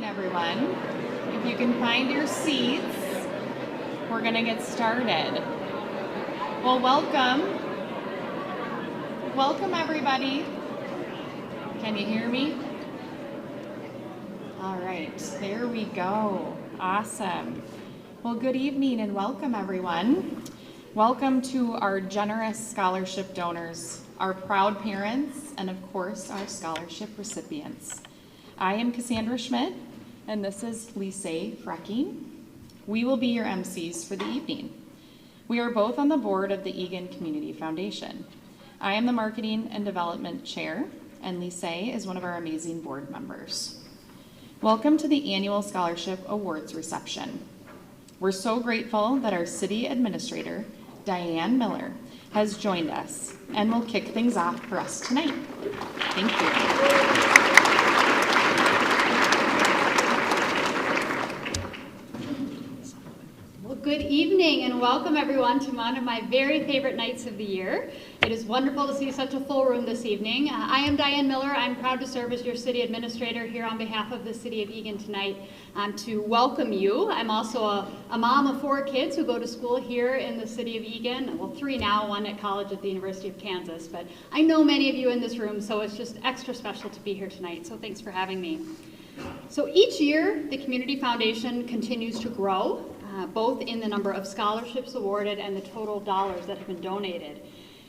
evening, everyone. If you can find your seats, we're going to get started. Well, welcome. Welcome, everybody. Can you hear me? All right, there we go. Awesome. Well, good evening and welcome, everyone. Welcome to our generous scholarship donors, our proud parents, and of course, our scholarship recipients. I am Cassandra Schmidt, and this is Lise Frecking. We will be your MCs for the evening. We are both on the board of the Eagan Community Foundation. I am the Marketing and Development Chair, and Lise is one of our amazing board members. Welcome to the annual Scholarship Awards reception. We're so grateful that our City Administrator, Diane Miller, has joined us and will kick things off for us tonight. Thank you. Good evening and welcome everyone to one of my very favorite nights of the year. It is wonderful to see such a full room this evening. I am Diane Miller. I'm proud to serve as your city administrator here on behalf of the city of Eagan tonight to welcome you. I'm also a mom of 4 kids who go to school here in the city of Eagan. Well, 3 now, 1 at college at the University of Kansas. But I know many of you in this room, so it's just extra special to be here tonight. So thanks for having me. So each year, the Community Foundation continues to grow, both in the number of scholarships awarded and the total dollars that have been donated.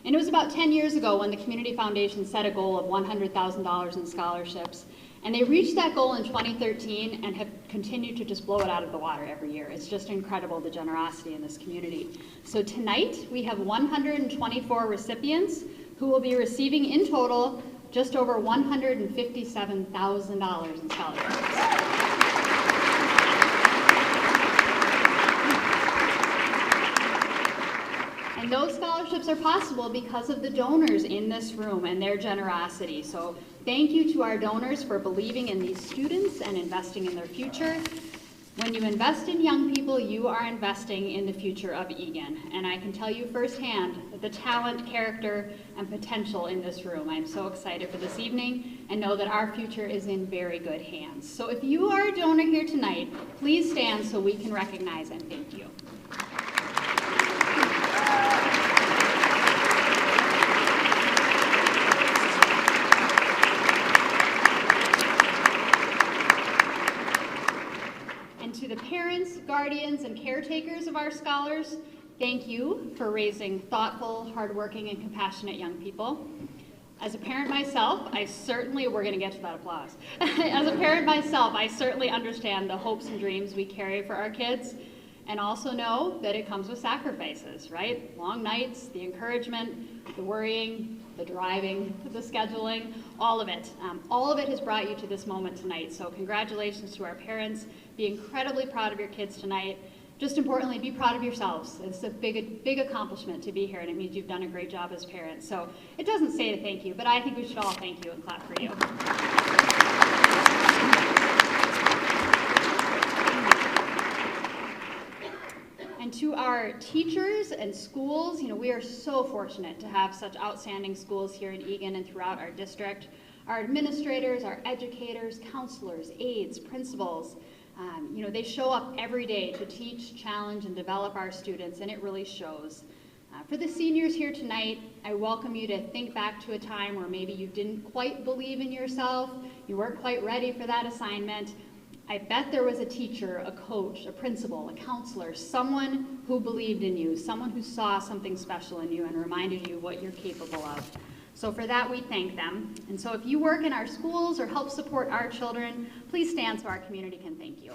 And it was about 10 years ago when the Community Foundation set a goal of $100,000 in scholarships. And they reached that goal in 2013 and have continued to just blow it out of the water every year. It's just incredible, the generosity in this community. So tonight, we have 124 recipients who will be receiving in total just over $157,000 in scholarships. And those scholarships are possible because of the donors in this room and their generosity. So thank you to our donors for believing in these students and investing in their future. When you invest in young people, you are investing in the future of Eagan. And I can tell you firsthand the talent, character, and potential in this room. I'm so excited for this evening and know that our future is in very good hands. So if you are a donor here tonight, please stand so we can recognize and thank you. To the parents, guardians, and caretakers of our scholars, thank you for raising thoughtful, hardworking, and compassionate young people. As a parent myself, we're going to get to that applause. As a parent myself, I certainly understand the hopes and dreams we carry for our kids, and also know that it comes with sacrifices, right? Long nights, the encouragement, the worrying, the driving, the scheduling, all of it. All of it has brought you to this moment tonight. So congratulations to our parents. Be incredibly proud of your kids tonight. Just importantly, be proud of yourselves. It's a big accomplishment to be here, and it means you've done a great job as parents. So it doesn't say to thank you, but I think we should all thank you and clap for you. And to our teachers and schools, we are so fortunate to have such outstanding schools here in Eagan and throughout our district. Our administrators, our educators, counselors, aides, principals, they show up every day to teach, challenge, and develop our students, and it really shows. For the seniors here tonight, I welcome you to think back to a time where maybe you didn't quite believe in yourself, you weren't quite ready for that assignment. I bet there was a teacher, a coach, a principal, a counselor, someone who believed in you, someone who saw something special in you and reminded you what you're capable of. So for that, we thank them. And so if you work in our schools or help support our children, please stand so our community can thank you.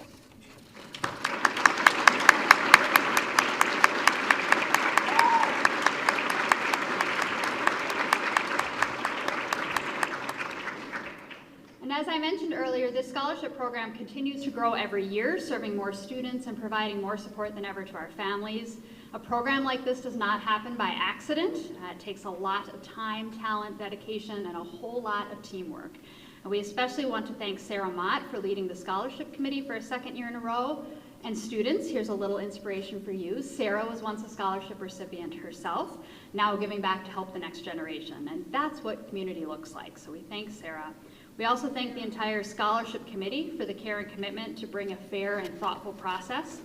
And as I mentioned earlier, this scholarship program continues to grow every year, serving more students and providing more support than ever to our families. A program like this does not happen by accident. It takes a lot of time, talent, dedication, and a whole lot of teamwork. And we especially want to thank Sarah Mott for leading the scholarship committee for a 2nd year in a row. And students, here's a little inspiration for you. Sarah was once a scholarship recipient herself, now giving back to help the next generation. And that's what community looks like. So we thank Sarah. We also thank the entire scholarship committee for the care and commitment to bring a fair and thoughtful process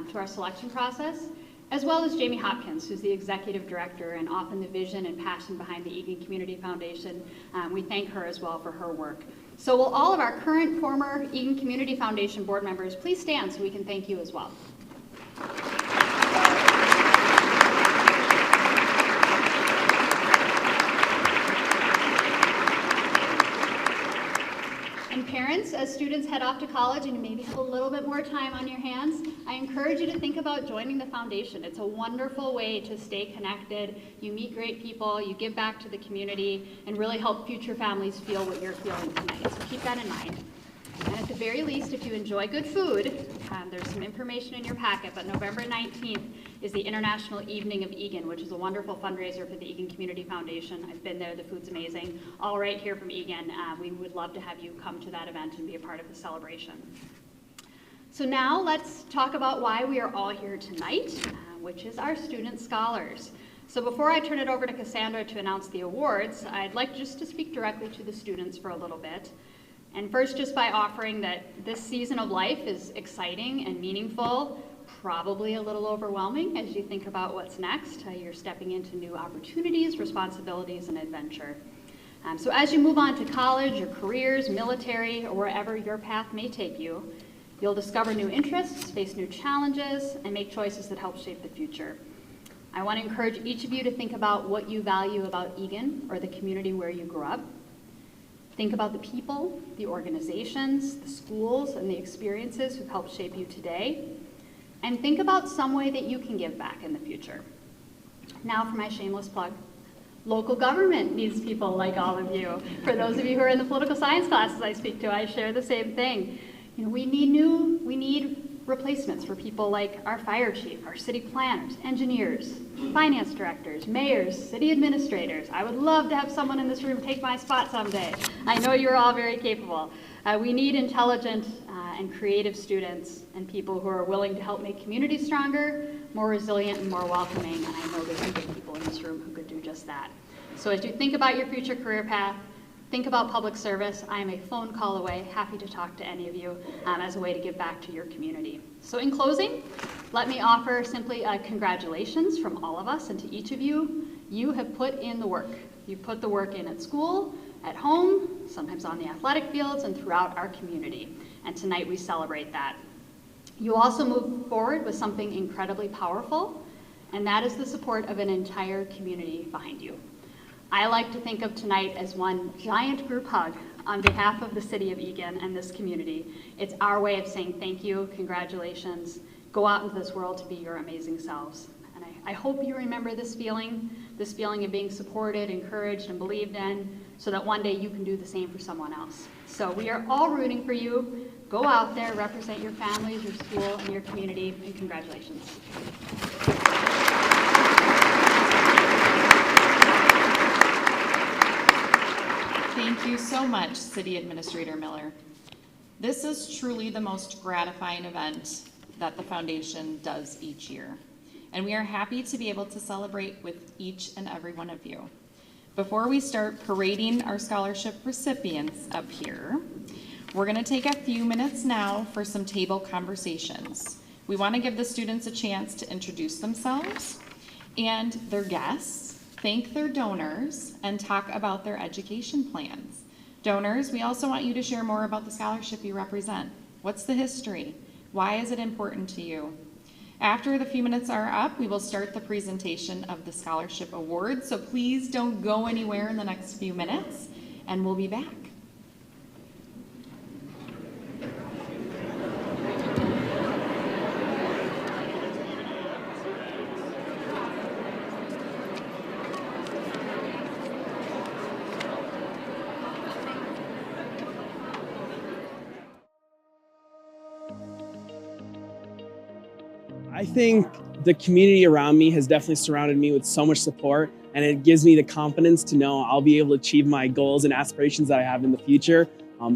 to our selection process, as well as Jamie Hopkins, who's the executive director and often the vision and passion behind the Eagan Community Foundation. We thank her as well for her work. So will all of our current, former Eagan Community Foundation board members please stand so we can thank you as well. And parents, as students head off to college and you maybe have a little bit more time on your hands, I encourage you to think about joining the foundation. It's a wonderful way to stay connected. You meet great people, you give back to the community, and really help future families feel what you're feeling tonight. So keep that in mind. And at the very least, if you enjoy good food, there's some information in your packet, but November 19th is the International Evening of Eagan, which is a wonderful fundraiser for the Eagan Community Foundation. I've been there, the food's amazing. All right here from Eagan, we would love to have you come to that event and be a part of the celebration. So now let's talk about why we are all here tonight, which is our student scholars. So before I turn it over to Cassandra to announce the awards, I'd like just to speak directly to the students for a little bit. And first, just by offering that this season of life is exciting and meaningful, probably a little overwhelming as you think about what's next. You're stepping into new opportunities, responsibilities, and adventure. So as you move on to college, your careers, military, or wherever your path may take you, you'll discover new interests, face new challenges, and make choices that help shape the future. I want to encourage each of you to think about what you value about Eagan or the community where you grew up. Think about the people, the organizations, the schools, and the experiences who've helped shape you today. And think about some way that you can give back in the future. Now for my shameless plug. Local government needs people like all of you. For those of you who are in the political science classes I speak to, I share the same thing. We need replacements for people like our fire chief, our city planners, engineers, finance directors, mayors, city administrators. I would love to have someone in this room take my spot someday. I know you're all very capable. We need intelligent and creative students and people who are willing to help make communities stronger, more resilient, and more welcoming. And I know there's some good people in this room who could do just that. So as you think about your future career path, think about public service. I am a phone call away, happy to talk to any of you as a way to give back to your community. So in closing, let me offer simply congratulations from all of us and to each of you. You have put in the work. You put the work in at school, at home, sometimes on the athletic fields, and throughout our community. And tonight we celebrate that. You also move forward with something incredibly powerful, and that is the support of an entire community behind you. I like to think of tonight as one giant group hug on behalf of the city of Eagan and this community. It's our way of saying thank you, congratulations, go out into this world to be your amazing selves. And I hope you remember this feeling of being supported, encouraged, and believed in, so that one day you can do the same for someone else. So we are all rooting for you. Go out there, represent your families, your school, and your community, and congratulations. Thank you so much, City Administrator Miller. This is truly the most gratifying event that the foundation does each year, and we are happy to be able to celebrate with each and every one of you. Before we start parading our scholarship recipients up here, we're going to take a few minutes now for some table conversations. We want to give the students a chance to introduce themselves and their guests, thank their donors, and talk about their education plans. Donors, we also want you to share more about the scholarship you represent. What's the history? Why is it important to you? After the few minutes are up, we will start the presentation of the scholarship awards, so please don't go anywhere in the next few minutes, and we'll be back. I think the community around me has definitely surrounded me with so much support, and it gives me the confidence to know I'll be able to achieve my goals and aspirations that I have in the future.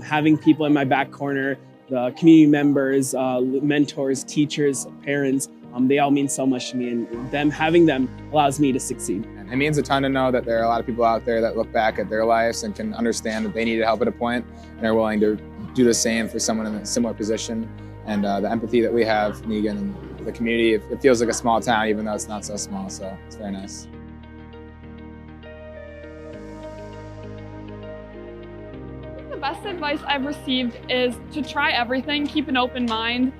Having people in my back corner, the community members, mentors, teachers, parents, they all mean so much to me, and having them allows me to succeed. And It means a ton to know that there are a lot of people out there that look back at their lives and can understand that they needed help at a point and are willing to do the same for someone in a similar position. And the empathy that we have in Eagan and the community, it feels like a small town even though it's not so small, so it's very nice. The best advice I've received is to try everything, keep an open mind,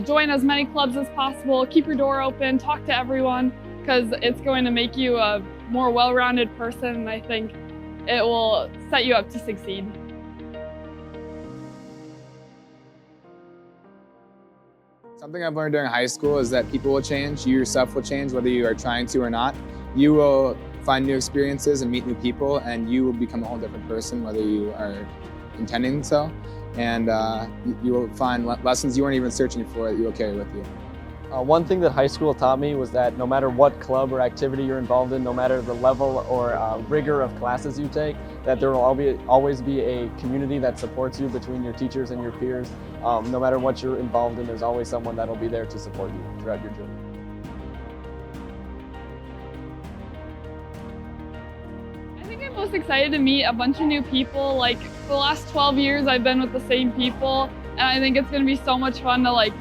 join as many clubs as possible, keep your door open, talk to everyone, because it's going to make you a more well-rounded person, and I think it will set you up to succeed. Something I've learned during high school is that people will change, you yourself will change, whether you are trying to or not. You will find new experiences and meet new people, and you will become a whole different person, whether you are intending so. And you will find lessons you weren't even searching for that you will carry with you. One thing that high school taught me was that no matter what club or activity you're involved in, no matter the level or rigor of classes you take, that there will always be a community that supports you between your teachers and your peers. No matter what you're involved in, there's always someone that will be there to support you throughout your journey. I think I'm most excited to meet a bunch of new people. Like, for the last 12 years, I've been with the same people, and I think it's going to be so much fun to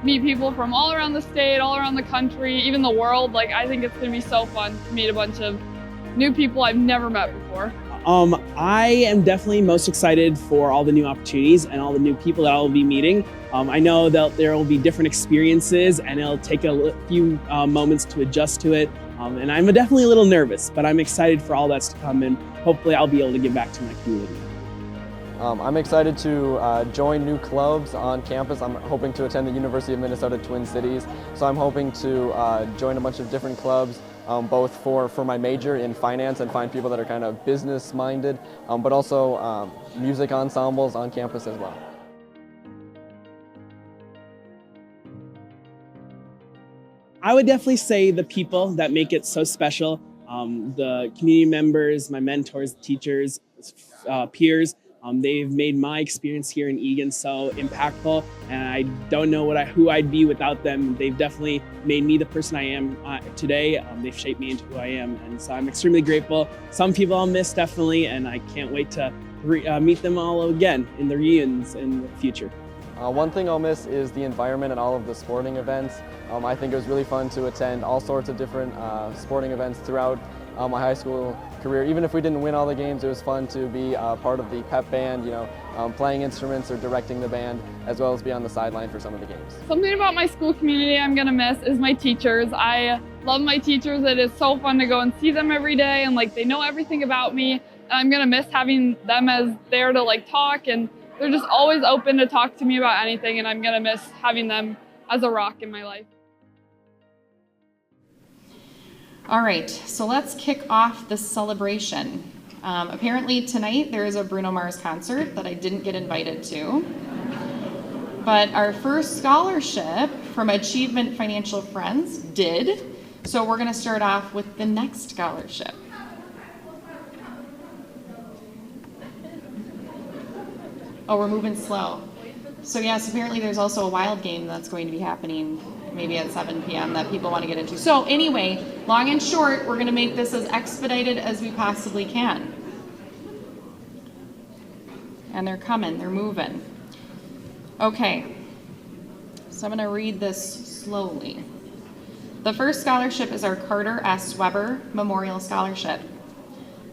meet people from all around the state, all around the country, even the world. I think it's going to be so fun to meet a bunch of new people I've never met before. I am definitely most excited for all the new opportunities and all the new people that I'll be meeting. I know that there will be different experiences and it'll take a few moments to adjust to it. And I'm definitely a little nervous, but I'm excited for all that's to come, and hopefully I'll be able to give back to my community. I'm excited to join new clubs on campus. I'm hoping to attend the University of Minnesota Twin Cities, so I'm hoping to join a bunch of different clubs, both for my major in finance and find people that are kind of business-minded, but also music ensembles on campus as well. I would definitely say the people that make it so special, the community members, my mentors, teachers, peers. They've made my experience here in Eagan so impactful, and I don't know who I'd be without them. They've definitely made me the person I am today. They've shaped me into who I am, and so I'm extremely grateful. Some people I'll miss definitely, and I can't wait to meet them all again in the reunions in the future. One thing I'll miss is the environment and all of the sporting events. I think it was really fun to attend all sorts of different sporting events throughout my high school career. Even if we didn't win all the games, it was fun to be part of the pep band, playing instruments or directing the band, as well as be on the sideline for some of the games. Something about my school community I'm going to miss is my teachers. I love my teachers. It is so fun to go and see them every day, and they know everything about me. And I'm going to miss having them as there to talk, and they're just always open to talk to me about anything, and I'm going to miss having them as a rock in my life. All right, so let's kick off this celebration. Apparently tonight there is a Bruno Mars concert that I didn't get invited to. But our first scholarship from Achievement Financial Friends did. So we're gonna start off with the next scholarship. Oh, we're moving slow. So yes, apparently there's also a wild game that's going to be happening maybe at 7 p.m. that people want to get into. So anyway, long and short, we're going to make this as expedited as we possibly can. And they're coming, they're moving. Okay, so I'm going to read this slowly. The first scholarship is our Carter S. Weber Memorial Scholarship.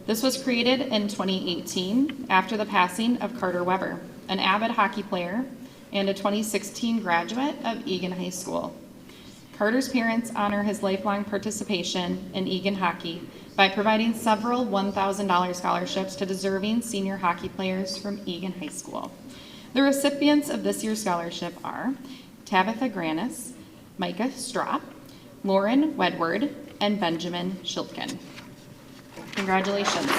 This was created in 2018 after the passing of Carter Weber, an avid hockey player and a 2016 graduate of Eagan High School. Carter's parents honor his lifelong participation in Eagan hockey by providing several $1,000 scholarships to deserving senior hockey players from Eagan High School. The recipients of this year's scholarship are Tabitha Granis, Micah Strop, Lauren Wedward, and Benjamin Schiltgen. Congratulations.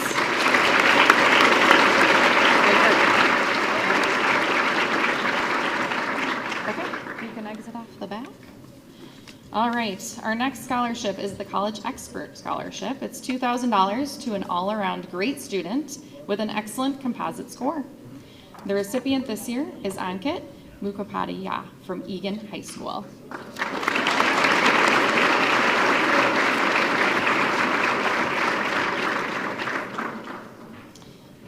Okay, you can exit off the back. All right, our next scholarship is the College Expert Scholarship. It's $2,000 to an all-around great student with an excellent composite score. The recipient this year is Ankit Mukhopadhyay from Eagan High School.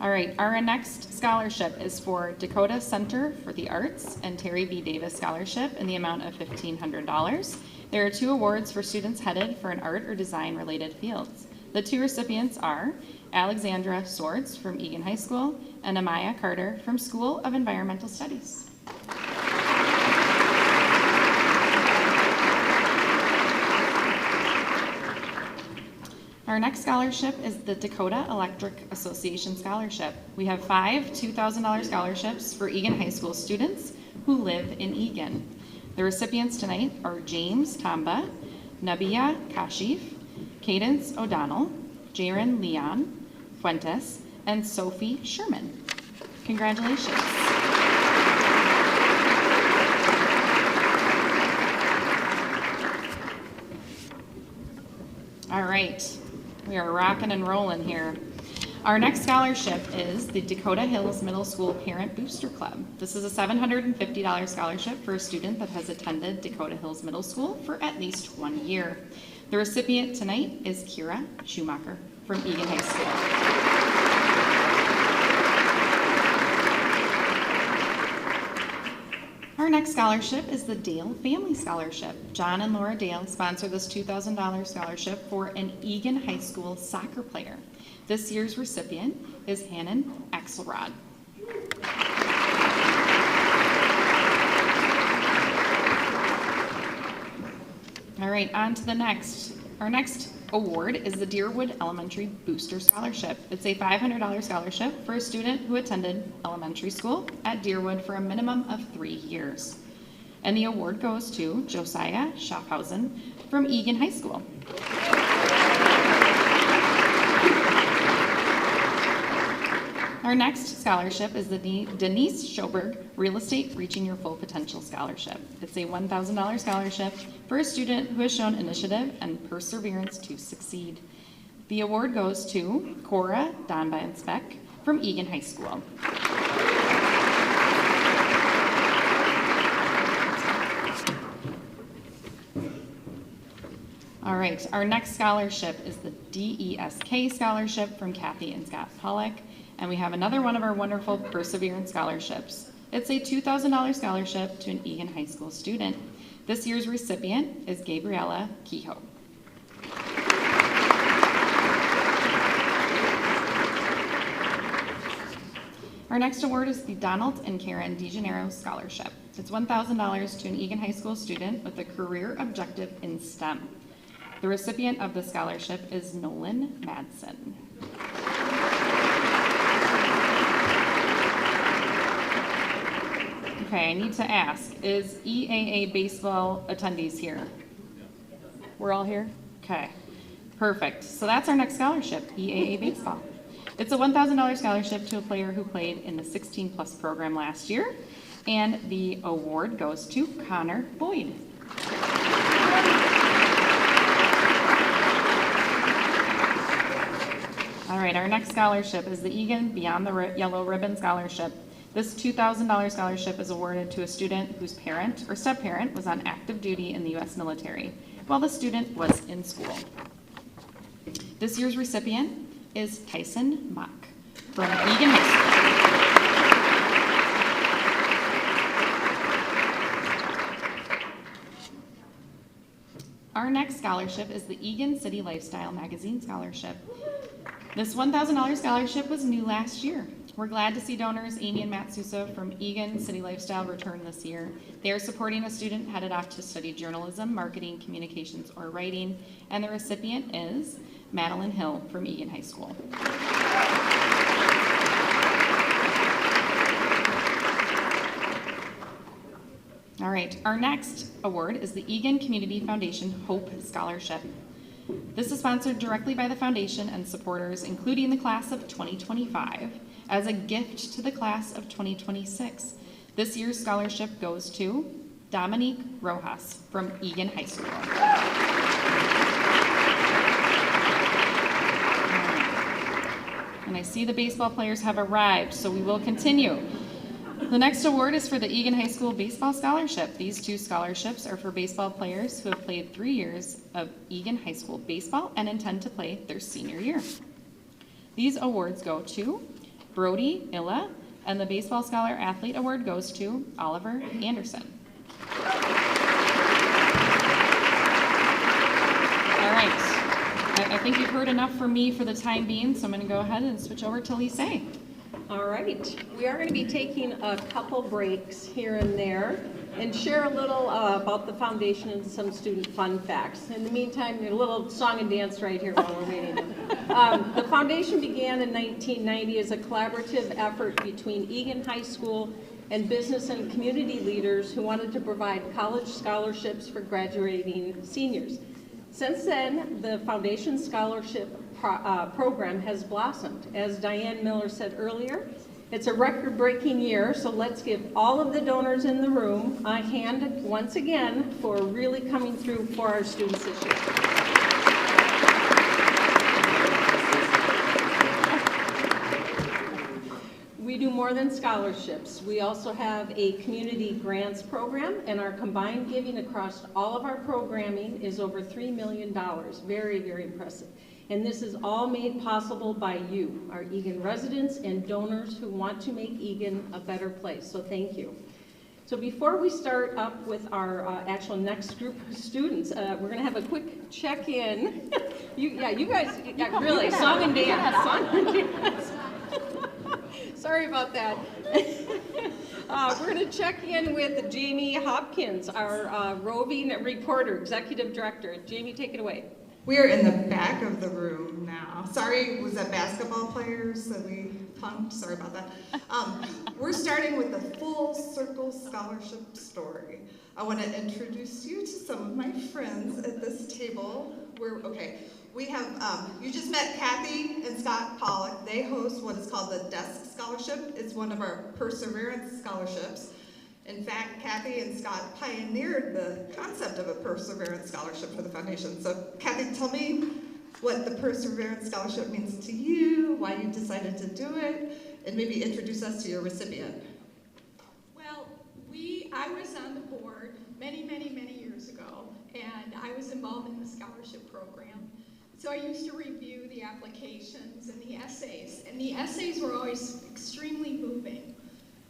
All right, our next scholarship is for Dakota Center for the Arts and Terry B. Davis Scholarship in the amount of $1,500. There are 2 awards for students headed for an art or design related fields. The 2 recipients are Alexandra Swords from Eagan High School and Amaya Carter from School of Environmental Studies. Our next scholarship is the Dakota Electric Association Scholarship. We have 5 $2,000 scholarships for Eagan High School students who live in Eagan. The recipients tonight are James Tamba, Nabia Kashif, Cadence O'Donnell, Jaron Leon Fuentes, and Sophie Sherman. Congratulations. All right. We are rocking and rolling here. Our next scholarship is the Dakota Hills Middle School Parent Booster Club. This is a $750 scholarship for a student that has attended Dakota Hills Middle School for at least 1 year. The recipient tonight is Kira Schumacher from Eagan High School. Our next scholarship is the Dale Family Scholarship. John and Laura Dale sponsor this $2,000 scholarship for an Eagan High School soccer player. This year's recipient is Hannon Axelrod. All right, on to the next. Our next award is the Deerwood Elementary Booster Scholarship. It's a $500 scholarship for a student who attended elementary school at Deerwood for a minimum of 3 years. And the award goes to Josiah Schaffhausen from Eagan High School. Our next scholarship is the Denise Schoberg Real Estate Reaching Your Full Potential Scholarship. It's a $1,000 scholarship for a student who has shown initiative and perseverance to succeed. The award goes to Cora Donba-Speck from Eagan High School. All right, our next scholarship is the DESK Scholarship from Kathy and Scott Pollock. And we have another one of our wonderful Perseverance Scholarships. It's a $2,000 scholarship to an Eagan High School student. This year's recipient is Gabriella Kehoe. Our next award is the Donald and Karen DeGennaro Scholarship. It's $1,000 to an Eagan High School student with a career objective in STEM. The recipient of the scholarship is Nolan Madsen. Okay, I need to ask, is EAA baseball attendees here? We're all here? Okay, perfect. So that's our next scholarship, EAA baseball. It's a $1,000 scholarship to a player who played in the 16+ program last year, and the award goes to Connor Boyd. All right, our next scholarship is the Eagan Beyond the Yellow Ribbon Scholarship. This $2,000 scholarship is awarded to a student whose parent or step-parent was on active duty in the U.S. military while the student was in school. This year's recipient is Tyson Mock from Eagan High School. Our next scholarship is the Eagan City Lifestyle Magazine Scholarship. This $1,000 scholarship was new last year. We're glad to see donors Amy and Matt Sousa from Eagan City Lifestyle return this year. They are supporting a student headed off to study journalism, marketing, communications, or writing, and the recipient is Madeline Hill from Eagan High School. All right, our next award is the Eagan Community Foundation Hope Scholarship. This is sponsored directly by the foundation and supporters, including the class of 2025, as a gift to the class of 2026. This year's scholarship goes to Dominique Rojas from Eagan High School. And I see the baseball players have arrived, so we will continue. The next award is for the Eagan High School Baseball Scholarship. These 2 scholarships are for baseball players who have played 3 years of Eagan High School baseball and intend to play their senior year. These awards go to Brody Illa, and the Baseball Scholar Athlete Award goes to Oliver Anderson. All right, I think you've heard enough from me for the time being, so I'm going to go ahead and switch over to Lise. All right, we are going to be taking a couple breaks here and there and share a little about the foundation and some student fun facts. In the meantime, a little song and dance right here while we're waiting. The foundation began in 1990 as a collaborative effort between Eagan High School and business and community leaders who wanted to provide college scholarships for graduating seniors. Since then, the foundation scholarship program has blossomed. As Diane Miller said earlier, it's a record-breaking year, so let's give all of the donors in the room a hand once again for really coming through for our students this year. We do more than scholarships. We also have a community grants program, and our combined giving across all of our programming is over $3 million. Very, very impressive. And this is all made possible by you, our Eagan residents and donors who want to make Eagan a better place. So thank you. So before we start up with our actual next group of students, we're going to have a quick check-in. You guys, really, song and dance. Sorry about that. We're going to check in with Jamie Hopkins, our roving reporter, executive director. Jamie, take it away. We are in the back of the room now. Sorry, was that basketball players that we punked? Sorry about that. We're starting with the Full Circle Scholarship story. I want to introduce you to some of my friends at this table. We have, you just met Kathy and Scott Pollock. They host what is called the Desk Scholarship. It's one of our Perseverance Scholarships. In fact, Kathy and Scott pioneered the concept of a Perseverance Scholarship for the foundation. So Kathy, tell me what the Perseverance Scholarship means to you, why you decided to do it, and maybe introduce us to your recipient. Well, I was on the board many years ago, and I was involved in the scholarship program. So I used to review the applications and the essays were always extremely moving.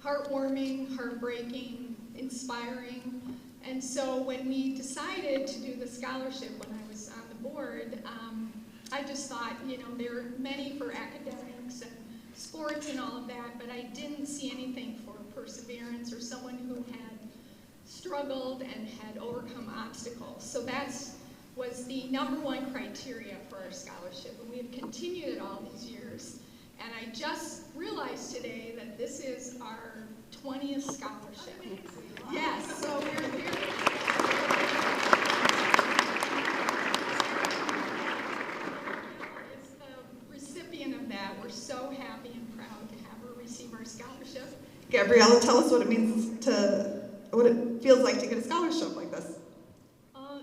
Heartwarming, heartbreaking, inspiring. And so when we decided to do the scholarship when I was on the board, I just thought, there are many for academics and sports and all of that, but I didn't see anything for perseverance or someone who had struggled and had overcome obstacles. So that was the #1 criteria for our scholarship, and we have continued it all these years. And I just realized today that this is our 20th scholarship. Yes, so we're very as the recipient of that, we're so happy and proud to have her receive our scholarship. Gabriella, tell us what it feels like to get a scholarship like this.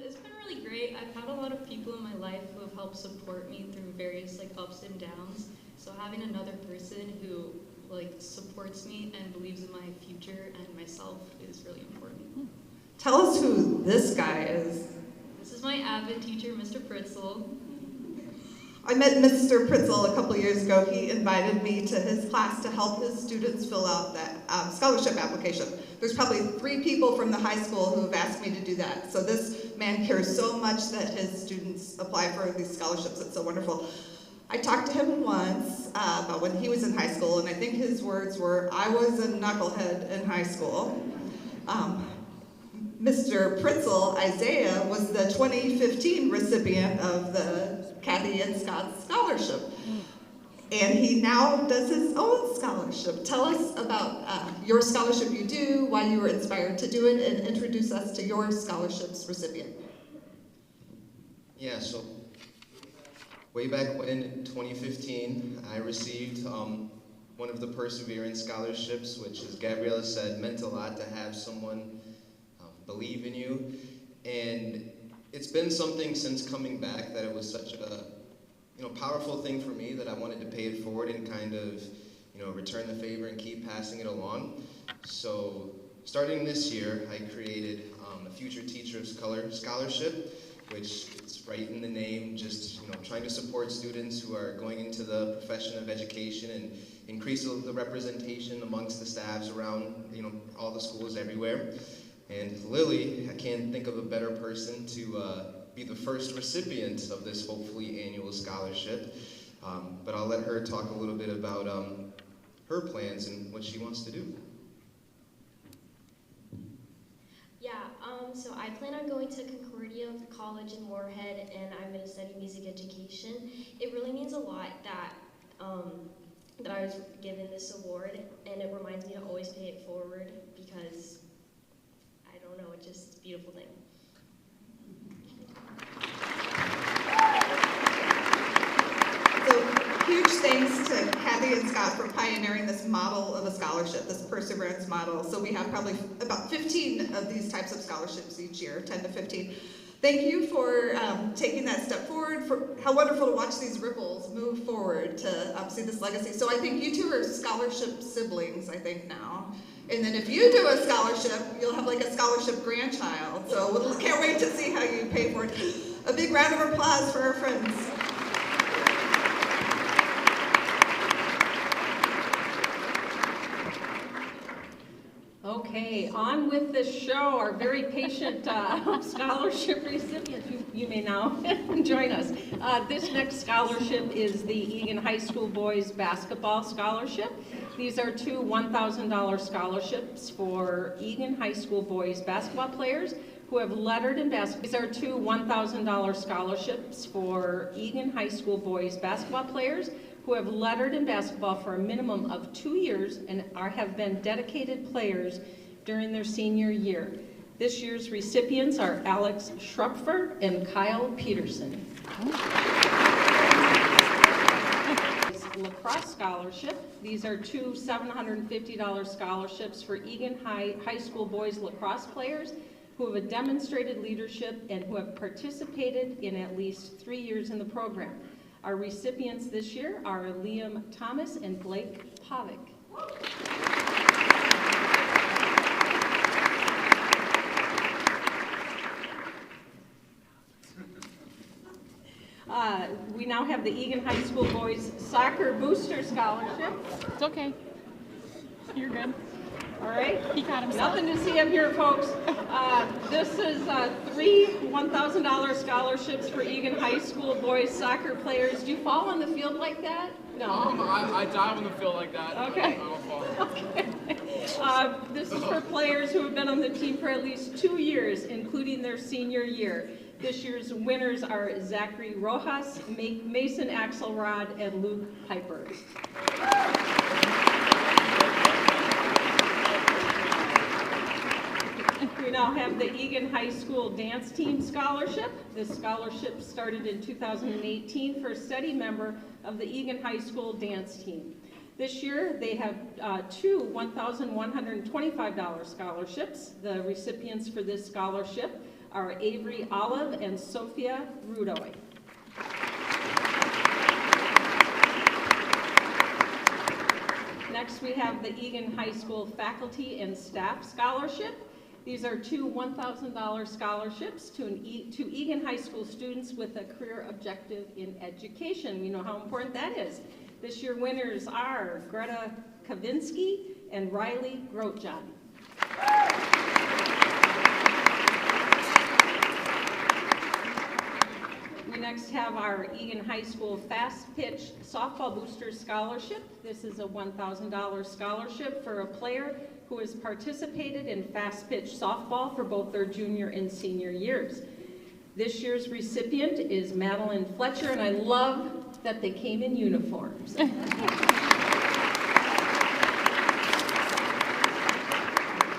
It's been really great. I've had a lot of people in my life who have helped support me through various ups and downs. So having another person who supports me and believes in my future and myself is really important. Tell us who this guy is. This is my avid teacher, Mr. Pritzel. I met Mr. Pritzel a couple years ago. He invited me to his class to help his students fill out that scholarship application. There's probably 3 people from the high school who have asked me to do that. So this man cares so much that his students apply for these scholarships. It's so wonderful. I talked to him once about when he was in high school, and I think his words were, I was a knucklehead in high school. Mr. Pritzel, Isaiah, was the 2015 recipient of the Kathy and Scott Scholarship. And he now does his own scholarship. Tell us about your scholarship you do, why you were inspired to do it, and introduce us to your scholarship's recipient. Yeah, so way back when in 2015, I received one of the Perseverance Scholarships, which, as Gabriella said, meant a lot to have someone believe in you. And it's been something since coming back that it was such a powerful thing for me that I wanted to pay it forward and kind of return the favor and keep passing it along. So starting this year, I created a Future Teacher of Color Scholarship. which it's right in the name, just trying to support students who are going into the profession of education and increase the representation amongst the staffs around all the schools everywhere. And Lily, I can't think of a better person to be the first recipient of this hopefully annual scholarship. But I'll let her talk a little bit about her plans and what she wants to do. Yeah, so I plan on going to Concordia College in Moorhead, and I'm going to study music education. It really means a lot that that I was given this award, and it reminds me to always pay it forward because, I don't know, it's just a beautiful thing. Huge thanks to Kathy and Scott for pioneering this model of a scholarship, this perseverance model. So we have probably about 15 of these types of scholarships each year, 10 to 15. Thank you for taking that step forward, for how wonderful to watch these ripples move forward to see this legacy. So I think you two are scholarship siblings, I think now. And then if you do a scholarship, you'll have like a scholarship grandchild. So we can't wait to see how you pay for it. A big round of applause for our friends. Okay, on with the show. Our very patient scholarship recipients, you may now join us. This next scholarship is the Eagan High School Boys Basketball Scholarship. These are two $1,000 scholarships for Eagan High School Boys basketball players who have lettered in basketball. These are two $1,000 scholarships for Eagan High School Boys basketball players who have lettered in basketball for a minimum of 2 years and have been dedicated players during their senior year. This year's recipients are Alex Schrupfer and Kyle Peterson. Lacrosse scholarship. These are two $750 scholarships for Eagan High School boys lacrosse players who have a demonstrated leadership and who have participated in at least 3 years in the program. Our recipients this year are Liam Thomas and Blake Pavick. We now have the Eagan High School Boys Soccer Booster Scholarship. It's okay. You're good. All right. He caught himself. Nothing to see up here, folks. This is three $1,000 scholarships for Eagan High School boys soccer players. Do you fall on the field like that? No. I dive on the field like that. Okay. I don't fall. Okay. This is for players who have been on the team for at least 2 years, including their senior year. This year's winners are Zachary Rojas, Mason Axelrod, and Luke Piper. We now have the Eagan High School Dance Team Scholarship. This scholarship started in 2018 for a steady member of the Eagan High School Dance Team. This year, they have two $1,125 scholarships. The recipients for this scholarship are Avery Olive and Sophia Rudoy. Next, we have the Eagan High School Faculty and Staff Scholarship. These are two $1,000 scholarships to Eagan High School students with a career objective in education. We know how important that is. This year winners are Greta Kavinsky and Riley Grotjohn. We next have our Eagan High School Fast Pitch Softball Booster Scholarship. This is a $1,000 scholarship for a player who has participated in fast pitch softball for both their junior and senior years. This year's recipient is Madeline Fletcher, and I love that they came in uniforms.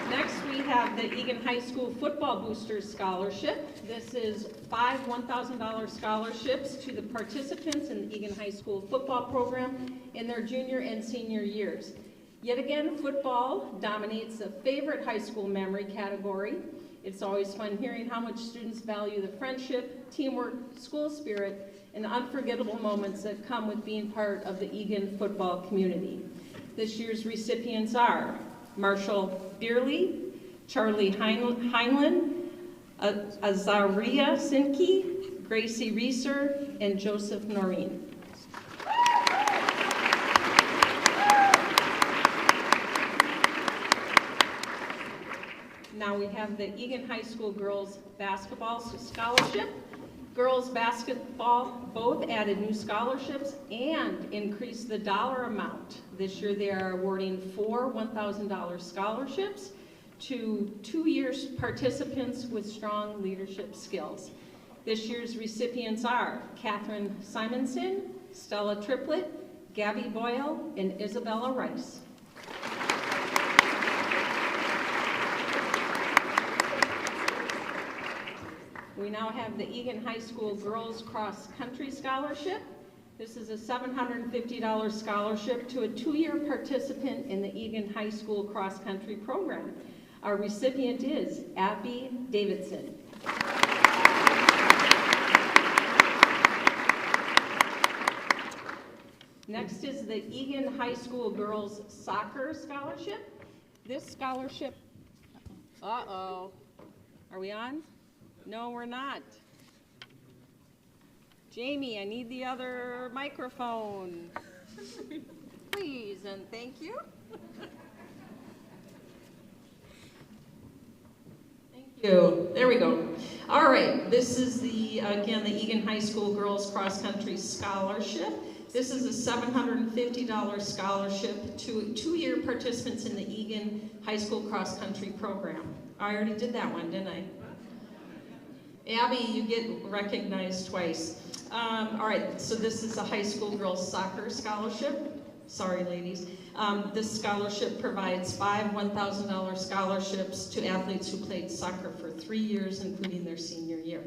Next, we have the Eagan High School Football Boosters Scholarship. This is 5 $1,000 scholarships to the participants in the Eagan High School football program in their junior and senior years. Yet again, football dominates the favorite high school memory category. It's always fun hearing how much students value the friendship, teamwork, school spirit, and unforgettable moments that come with being part of the Eagan football community. This year's recipients are Marshall Beerley, Charlie Heinlein, Azaria Sinke, Gracie Reeser, and Joseph Noreen. Now we have the Eagan High School Girls Basketball Scholarship. Girls basketball both added new scholarships and increased the dollar amount. This year they are awarding 4 $1,000 scholarships to 2-year participants with strong leadership skills. This year's recipients are Catherine Simonson, Stella Triplett, Gabby Boyle, and Isabella Rice. We now have the Eagan High School Girls Cross Country Scholarship. This is a $750 scholarship to a 2-year participant in the Eagan High School Cross Country program. Our recipient is Abby Davidson. Next is the Eagan High School Girls Soccer Scholarship. This scholarship, are we on? No, we're not. Jamie, I need the other microphone. Please, and thank you. Thank you. There we go. All right, this is again, the Eagan High School Girls Cross Country Scholarship. This is a $750 scholarship to 2-year participants in the Eagan High School Cross Country program. I already did that one, didn't I? Abby, you get recognized twice. All right, so this is a high school girls soccer scholarship. Sorry, ladies. This scholarship provides 5 $1,000 scholarships to athletes who played soccer for 3 years, including their senior year.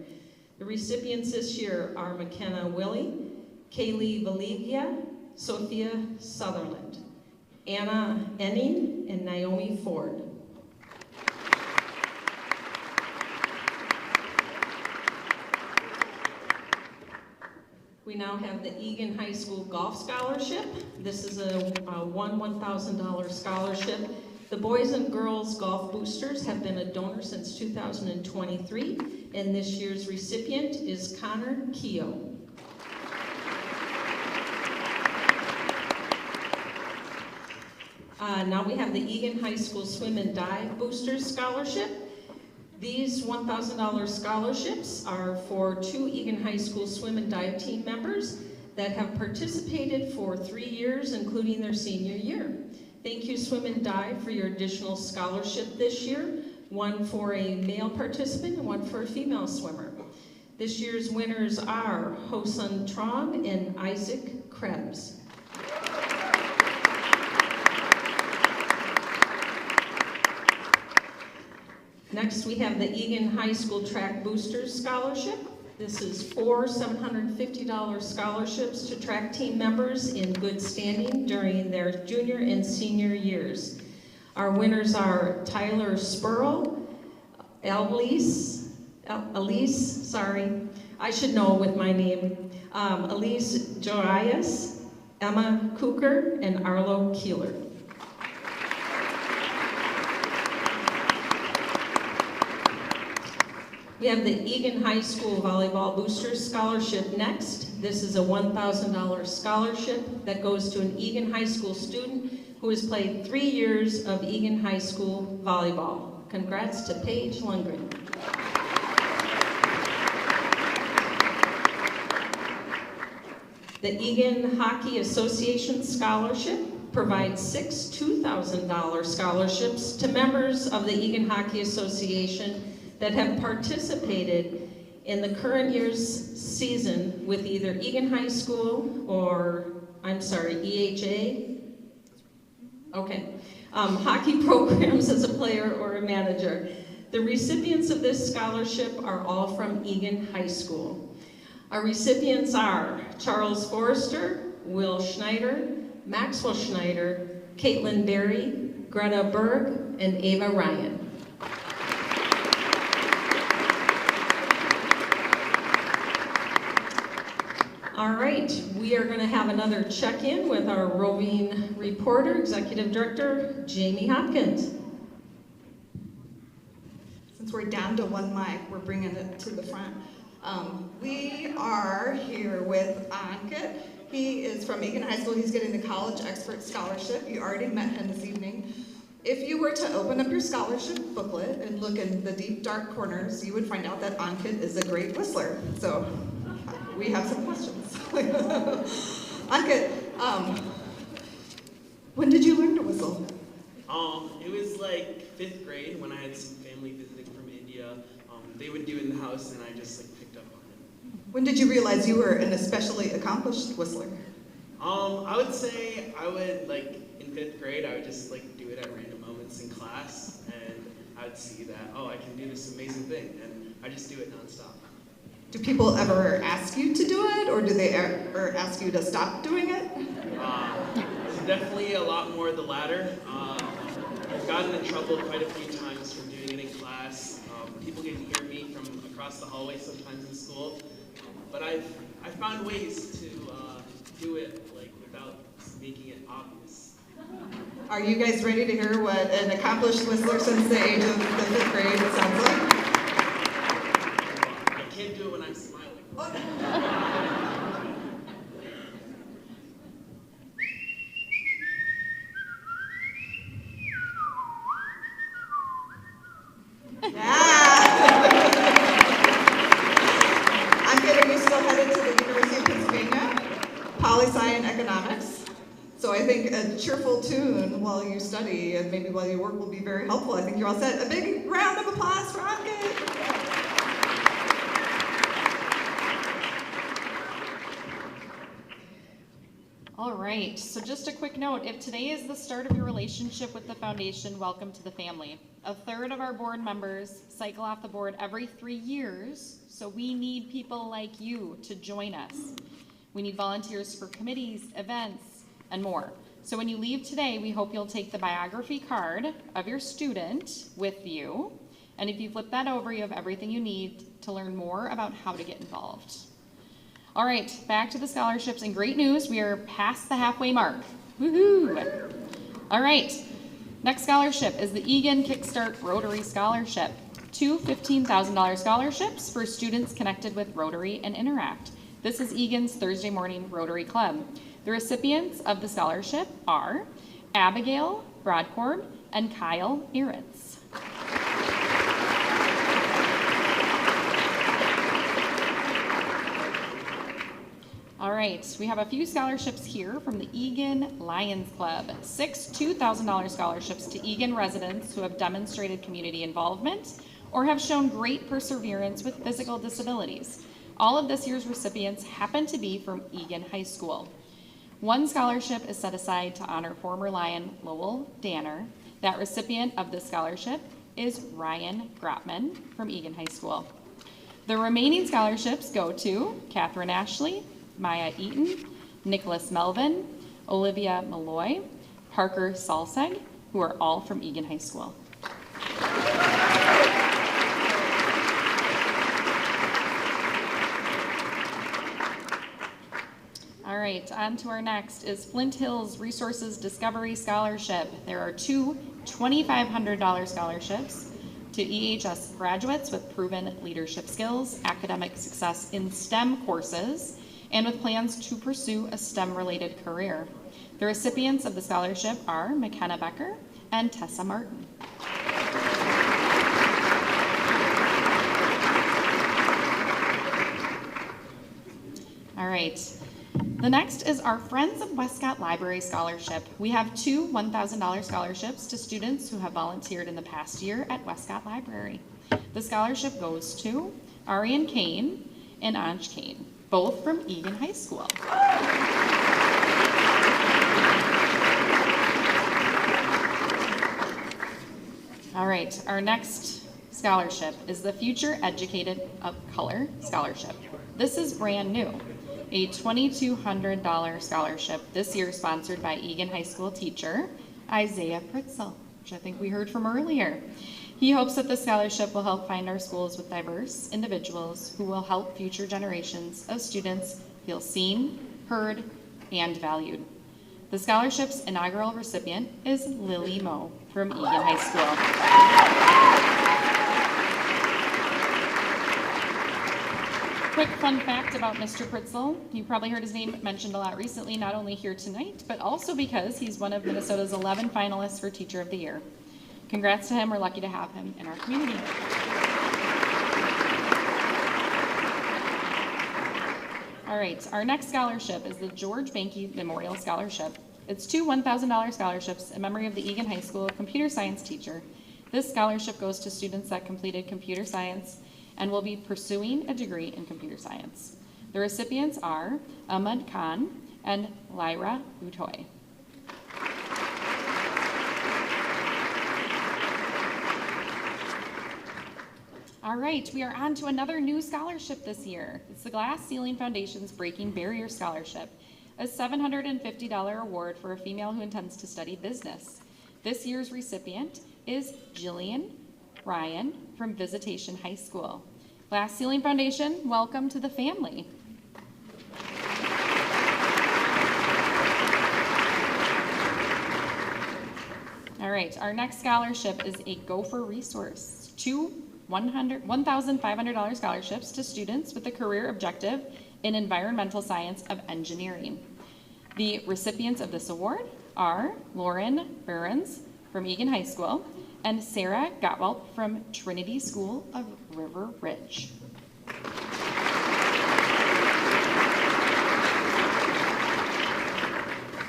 The recipients this year are McKenna Willie, Kaylee Valigia, Sophia Sutherland, Anna Enning, and Naomi Ford. We now have the Eagan High School Golf Scholarship. This is a $1,000 scholarship. The boys and girls golf boosters have been a donor since 2023, and this year's recipient is Connor Keogh. Now we have the Eagan High School Swim and Dive Boosters Scholarship. These $1,000 scholarships are for 2 Eagan High School swim and dive team members that have participated for 3 years, including their senior year. Thank you, Swim and Dive, for your additional scholarship this year, one for a male participant and one for a female swimmer. This year's winners are Hosun Trong and Isaac Krebs. Next, we have the Eagan High School Track Boosters Scholarship. This is 4 $750 scholarships to track team members in good standing during their junior and senior years. Our winners are Tyler Spurl, Elise, I should know with my name, Elise Joias, Emma Cooker, and Arlo Keeler. We have the Eagan High School Volleyball Boosters Scholarship next. This is a $1,000 scholarship that goes to an Eagan High School student who has played 3 years of Eagan High School volleyball. Congrats to Paige Lundgren. The Eagan Hockey Association Scholarship provides 6 $2,000 scholarships to members of the Eagan Hockey Association that have participated in the current year's season with either Eagan High School or, EHA, hockey programs as a player or a manager. The recipients of this scholarship are all from Eagan High School. Our recipients are Charles Forrester, Will Schneider, Maxwell Schneider, Caitlin Berry, Greta Berg, and Ava Ryan. All right, we are going to have another check-in with our roving reporter, Executive Director Jamie Hopkins. Since we're down to one mic, we're bringing it to the front. We are here with Ankit. He is from Eagan High School. He's getting the College Expert Scholarship. You already met him this evening. If you were to open up your scholarship booklet and look in the deep, dark corners, you would find out that Ankit is a great whistler. So we have some questions. Ankit, when did you learn to whistle? It was like 5th grade when I had some family visiting from India. They would do it in the house, and I just like picked up on it. When did you realize you were an especially accomplished whistler? I would say I would in 5th grade, I would just do it at random moments in class, and I would see that, oh, I can do this amazing thing, and I just do it nonstop. Do people ever ask you to do it, or do they ever ask you to stop doing it? It's definitely a lot more the latter. I've gotten in trouble quite a few times for doing it in class. People can hear me from across the hallway sometimes in school, but I've found ways to do it without making it obvious. Are you guys ready to hear what an accomplished whistler since the age of the 5th grade sounds like? I can't do it when I'm smiling. So I think a cheerful tune while you study and maybe while you work will be very helpful. I think you're all set. A big round of applause for Ankit. All right, so just a quick note, if today is the start of your relationship with the foundation, welcome to the family. 1/3 of our board members cycle off the board every 3 years, so we need people like you to join us. We need volunteers for committees, events, and more. So when you leave today, we hope you'll take the biography card of your student with you. And if you flip that over, you have everything you need to learn more about how to get involved. All right, back to the scholarships, and great news, we are past the halfway mark. Woohoo! All right, next scholarship is the Eagan Kickstart Rotary Scholarship. 2 $15,000 scholarships for students connected with Rotary and Interact. This is Eagan's Thursday morning Rotary Club. The recipients of the scholarship are Abigail Broadcorb and Kyle Eritz. All right, we have a few scholarships here from the Eagan Lions Club. 6 $2,000 scholarships to Eagan residents who have demonstrated community involvement or have shown great perseverance with physical disabilities. All of this year's recipients happen to be from Eagan High School. 1 scholarship is set aside to honor former Lion Lowell Danner. That recipient of this scholarship is Ryan Grotman from Eagan High School. The remaining scholarships go to Catherine Ashley, Maya Eaton, Nicholas Melvin, Olivia Malloy, Parker Salseg, who are all from Eagan High School. All right, on to our next is Flint Hills Resources Discovery Scholarship. There are 2 $2,500 scholarships to EHS graduates with proven leadership skills, academic success in STEM courses, and with plans to pursue a STEM-related career. The recipients of the scholarship are McKenna Becker and Tessa Martin. All right. The next is our Friends of Westcott Library Scholarship. We have 2 $1,000 scholarships to students who have volunteered in the past year at Westcott Library. The scholarship goes to Arian Kane and Anj Kane, both from Eagan High School. All right, our next scholarship is the Future Educated of Color Scholarship. This is brand new. A $2,200 scholarship this year sponsored by Eagan High School teacher Isaiah Pritzel, which I think we heard from earlier. He hopes that the scholarship will help find our schools with diverse individuals who will help future generations of students feel seen, heard, and valued. The scholarship's inaugural recipient is Lily Moe from Eagan High School. quick fun fact about Mr. Pritzel. You probably heard his name mentioned a lot recently, not only here tonight, but also because he's one of Minnesota's 11 finalists for Teacher of the Year. Congrats to him. We're lucky to have him in our community. All right, our next scholarship is the George Banke Memorial Scholarship. It's two $1,000 scholarships in memory of the Eagan High School computer science teacher. This scholarship goes to students that completed computer science and will be pursuing a degree in computer science. The recipients are Ahmad Khan and Lyra Utoy. All right, we are on to another new scholarship this year. It's the Glass Ceiling Foundation's Breaking Barrier Scholarship, a $750 award for a female who intends to study business. This year's recipient is Jillian Ryan from Visitation High School. Glass Ceiling Foundation, welcome to the family. All right, our next scholarship is a Gopher Resource. Two $1,500 scholarships to students with a career objective in environmental science of engineering. The recipients of this award are Lauren Burns from Eagan High School and Sarah Gottwalt from Trinity School of River Ridge.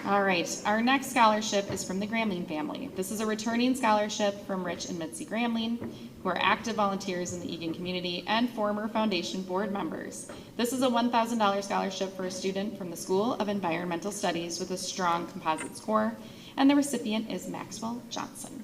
All right, our next scholarship is from the Gramling family. This is a returning scholarship from Rich and Mitzi Gramling, who are active volunteers in the Eagan community and former foundation board members. This is a $1,000 scholarship for a student from the School of Environmental Studies with a strong composite score, and the recipient is Maxwell Johnson.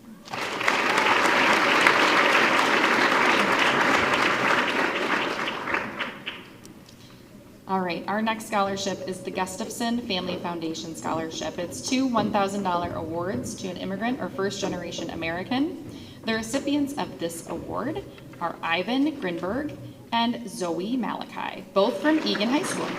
All right, our next scholarship is the Gustafson Family Foundation Scholarship. It's two $1,000 awards to an immigrant or first-generation American. The recipients of this award are Ivan Grinberg and Zoe Malachi, both from Eagan High School.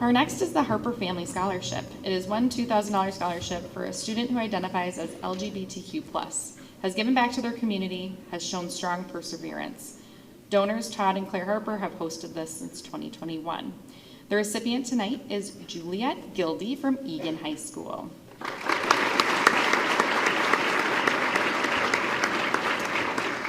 Our next is the Harper Family Scholarship. It is one $2,000 scholarship for a student who identifies as LGBTQ+, has given back to their community, has shown strong perseverance. Donors Todd and Claire Harper have hosted this since 2021. The recipient tonight is Juliet Gildy from Eagan High School.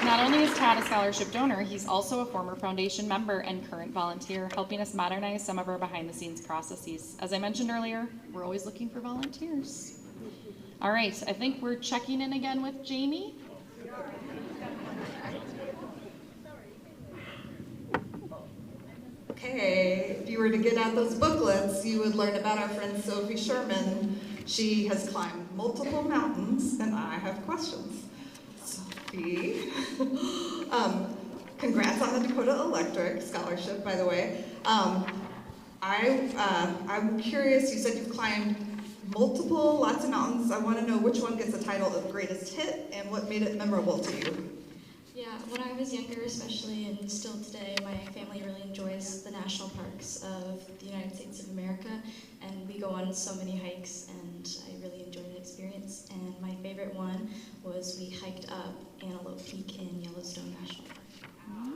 Not only is Todd a scholarship donor, he's also a former foundation member and current volunteer, helping us modernize some of our behind-the-scenes processes. As I mentioned earlier, we're always looking for volunteers. All right, I think we're checking in again with Jamie. Okay, if you were to get out those booklets, you would learn about our friend Sophie Sherman. She has climbed multiple mountains, and I have questions. Sophie, congrats on the Dakota Electric Scholarship, by the way. I'm curious, you said you've climbed lots of mountains. I want to know which one gets the title of greatest hit and what made it memorable to you. Yeah, when I was younger especially, and still today, my family really enjoys the national parks of the United States of America, and we go on so many hikes, and I really enjoy the experience. And my favorite one was we hiked up Antelope Peak in Yellowstone National Park. Oh.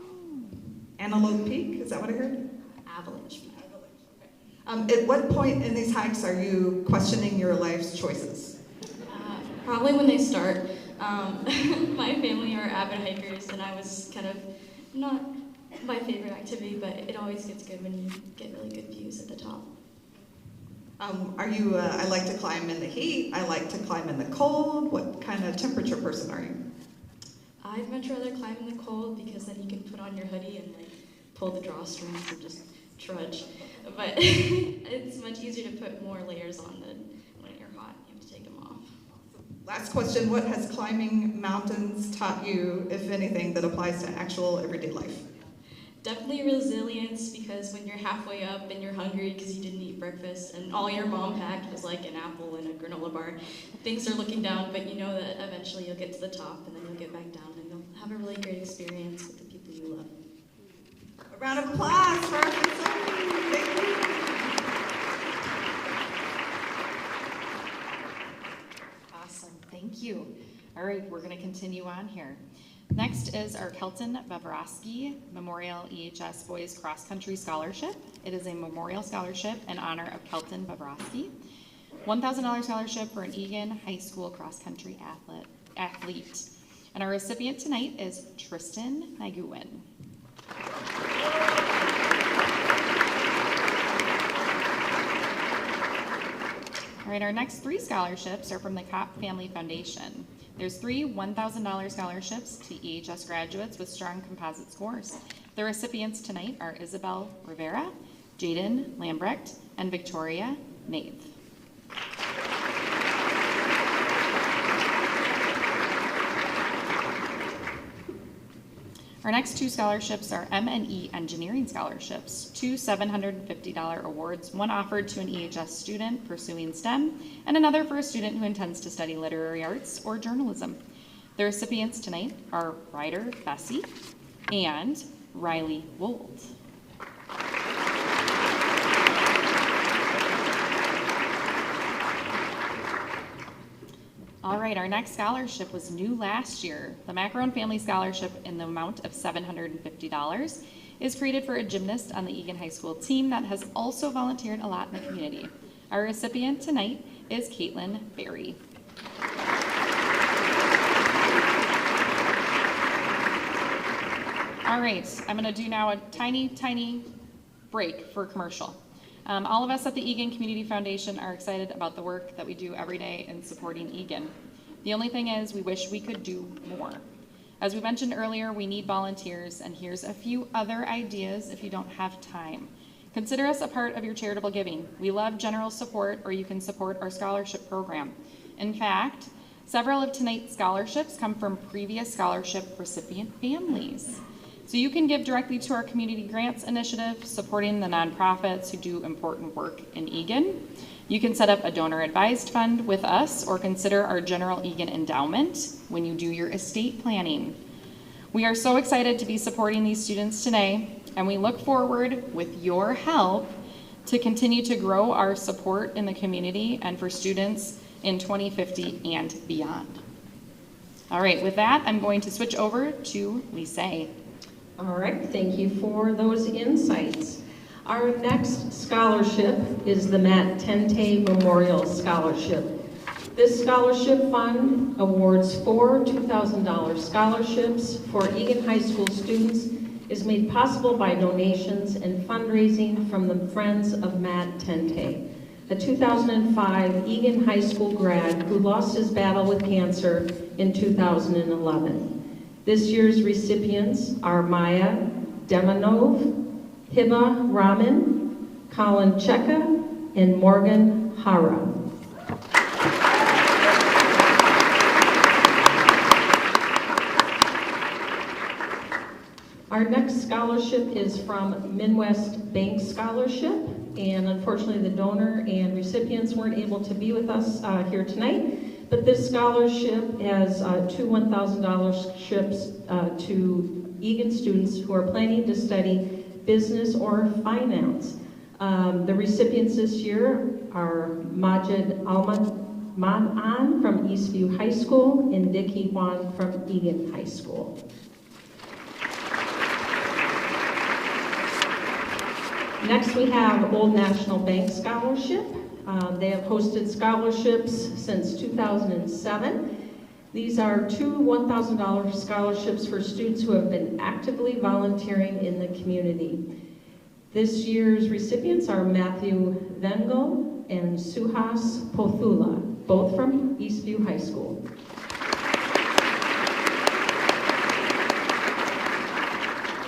Antelope Peak, is that what I heard? Avalanche Peak. At what point in these hikes are you questioning your life's choices? Probably when they start. My family are avid hikers, and I was kind of not my favorite activity, but it always gets good when you get really good views at the top. I like to climb in the heat, I like to climb in the cold. What kind of temperature person are you? I'd much rather climb in the cold because then you can put on your hoodie and like pull the drawstrings and just trudge. But it's much easier to put more layers on than when you're hot. You have to take them off. Last question, what has climbing mountains taught you, if anything, that applies to actual everyday life? Definitely resilience, because when you're halfway up and you're hungry because you didn't eat breakfast and all your mom packed was like an apple and a granola bar, things are looking down, but you know that eventually you'll get to the top and then you'll get back down and you'll have a really great experience with the people you love. A round of applause for our Sophie. Thank you. Awesome, thank you. All right, we're gonna continue on here. Next is our Kelton Bavroski Memorial EHS Boys Cross Country Scholarship. It is a memorial scholarship in honor of Kelton Bavroski. $1,000 scholarship for an Eagan High School cross country athlete. And our recipient tonight is Tristan Naguin. All right, our next 3 scholarships are from the Kopp Family Foundation. There's 3 $1,000 scholarships to EHS graduates with strong composite scores. The recipients tonight are Isabel Rivera, Jaden Lambrecht, and Victoria Nave. Our next 2 scholarships are M&E Engineering Scholarships, 2 $750 awards, one offered to an EHS student pursuing STEM, and another for a student who intends to study literary arts or journalism. The recipients tonight are Ryder Bessie and Riley Wold. All right, our next scholarship was new last year. The Macaron Family Scholarship in the amount of $750 is created for a gymnast on the Eagan High School team that has also volunteered a lot in the community. Our recipient tonight is Caitlin Berry. All right, I'm gonna do now a tiny break for commercial. All of us at the Eagan Community Foundation are excited about the work that we do every day in supporting Eagan. The only thing is we wish we could do more. As we mentioned earlier, we need volunteers, and here's a few other ideas if you don't have time. Consider us a part of your charitable giving. We love general support, or you can support our scholarship program. In fact, several of tonight's scholarships come from previous scholarship recipient families. So you can give directly to our community grants initiative, supporting the nonprofits who do important work in Eagan. You can set up a donor advised fund with us or consider our general Eagan endowment when you do your estate planning. We are so excited to be supporting these students today, and we look forward with your help to continue to grow our support in the community and for students in 2050 and beyond. All right, with that, I'm going to switch over to Lise. All right, thank you for those insights. Our next scholarship is the Matt Tente Memorial Scholarship. This scholarship fund awards 4 $2,000 scholarships for Eagan High School students, is made possible by donations and fundraising from the Friends of Matt Tente, a 2005 Eagan High School grad who lost his battle with cancer in 2011. This year's recipients are Maya Demanov, Hiba Raman, Colin Cheka, and Morgan Hara. Our next scholarship is from Midwest Bank Scholarship, and unfortunately the donor and recipients weren't able to be with us here tonight. But this scholarship has 2 $1,000 scholarships to Eagan students who are planning to study business or finance. The recipients this year are Majid Alman from Eastview High School and Dickie Huang from Eagan High School. Next we have Old National Bank Scholarship. They have hosted scholarships since 2007. These are 2 $1,000 scholarships for students who have been actively volunteering in the community. This year's recipients are Matthew Vengel and Suhas Pothula, both from Eastview High School.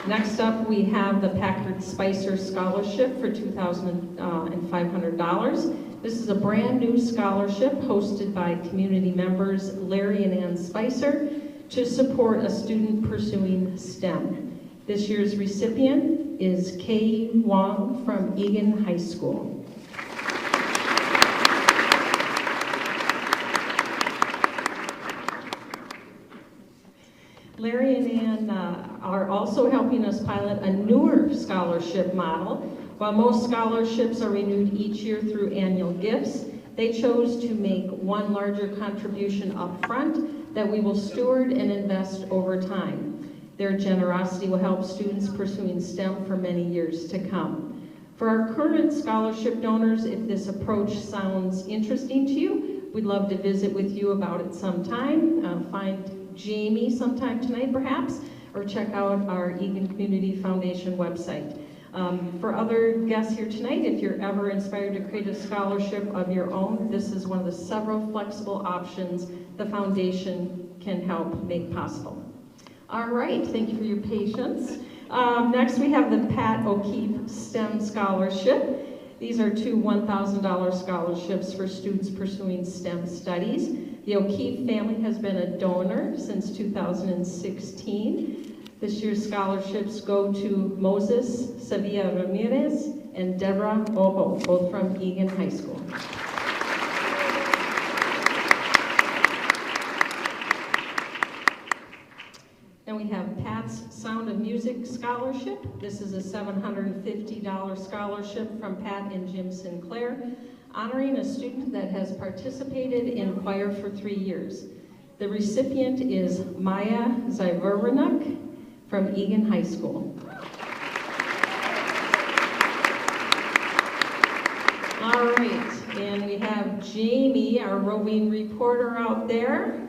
Next up, we have the Packard Spicer Scholarship for $2,500. This is a brand new scholarship hosted by community members Larry and Ann Spicer to support a student pursuing STEM. This year's recipient is Kei Wong from Eagan High School. Larry and Ann are also helping us pilot a newer scholarship model. While most scholarships are renewed each year through annual gifts, they chose to make one larger contribution up front that we will steward and invest over time. Their generosity will help students pursuing STEM for many years to come. For our current scholarship donors, if this approach sounds interesting to you, we'd love to visit with you about it sometime. Find Jamie sometime tonight perhaps, or check out our Eagan Community Foundation website. For other guests here tonight, if you're ever inspired to create a scholarship of your own, this is one of the several flexible options the foundation can help make possible. All right, thank you for your patience. Next we have the Pat O'Keefe STEM Scholarship. These are two $1,000 scholarships for students pursuing STEM studies. The O'Keefe family has been a donor since 2016. This year's scholarships go to Moses Sevilla Ramirez and Deborah Ojo, both from Eagan High School. Then we have Pat's Sound of Music Scholarship. This is a $750 scholarship from Pat and Jim Sinclair, honoring a student that has participated in choir for 3 years. The recipient is Maya Zyverenuk from Eagan High School. All right, and we have Jamie, our roving reporter out there.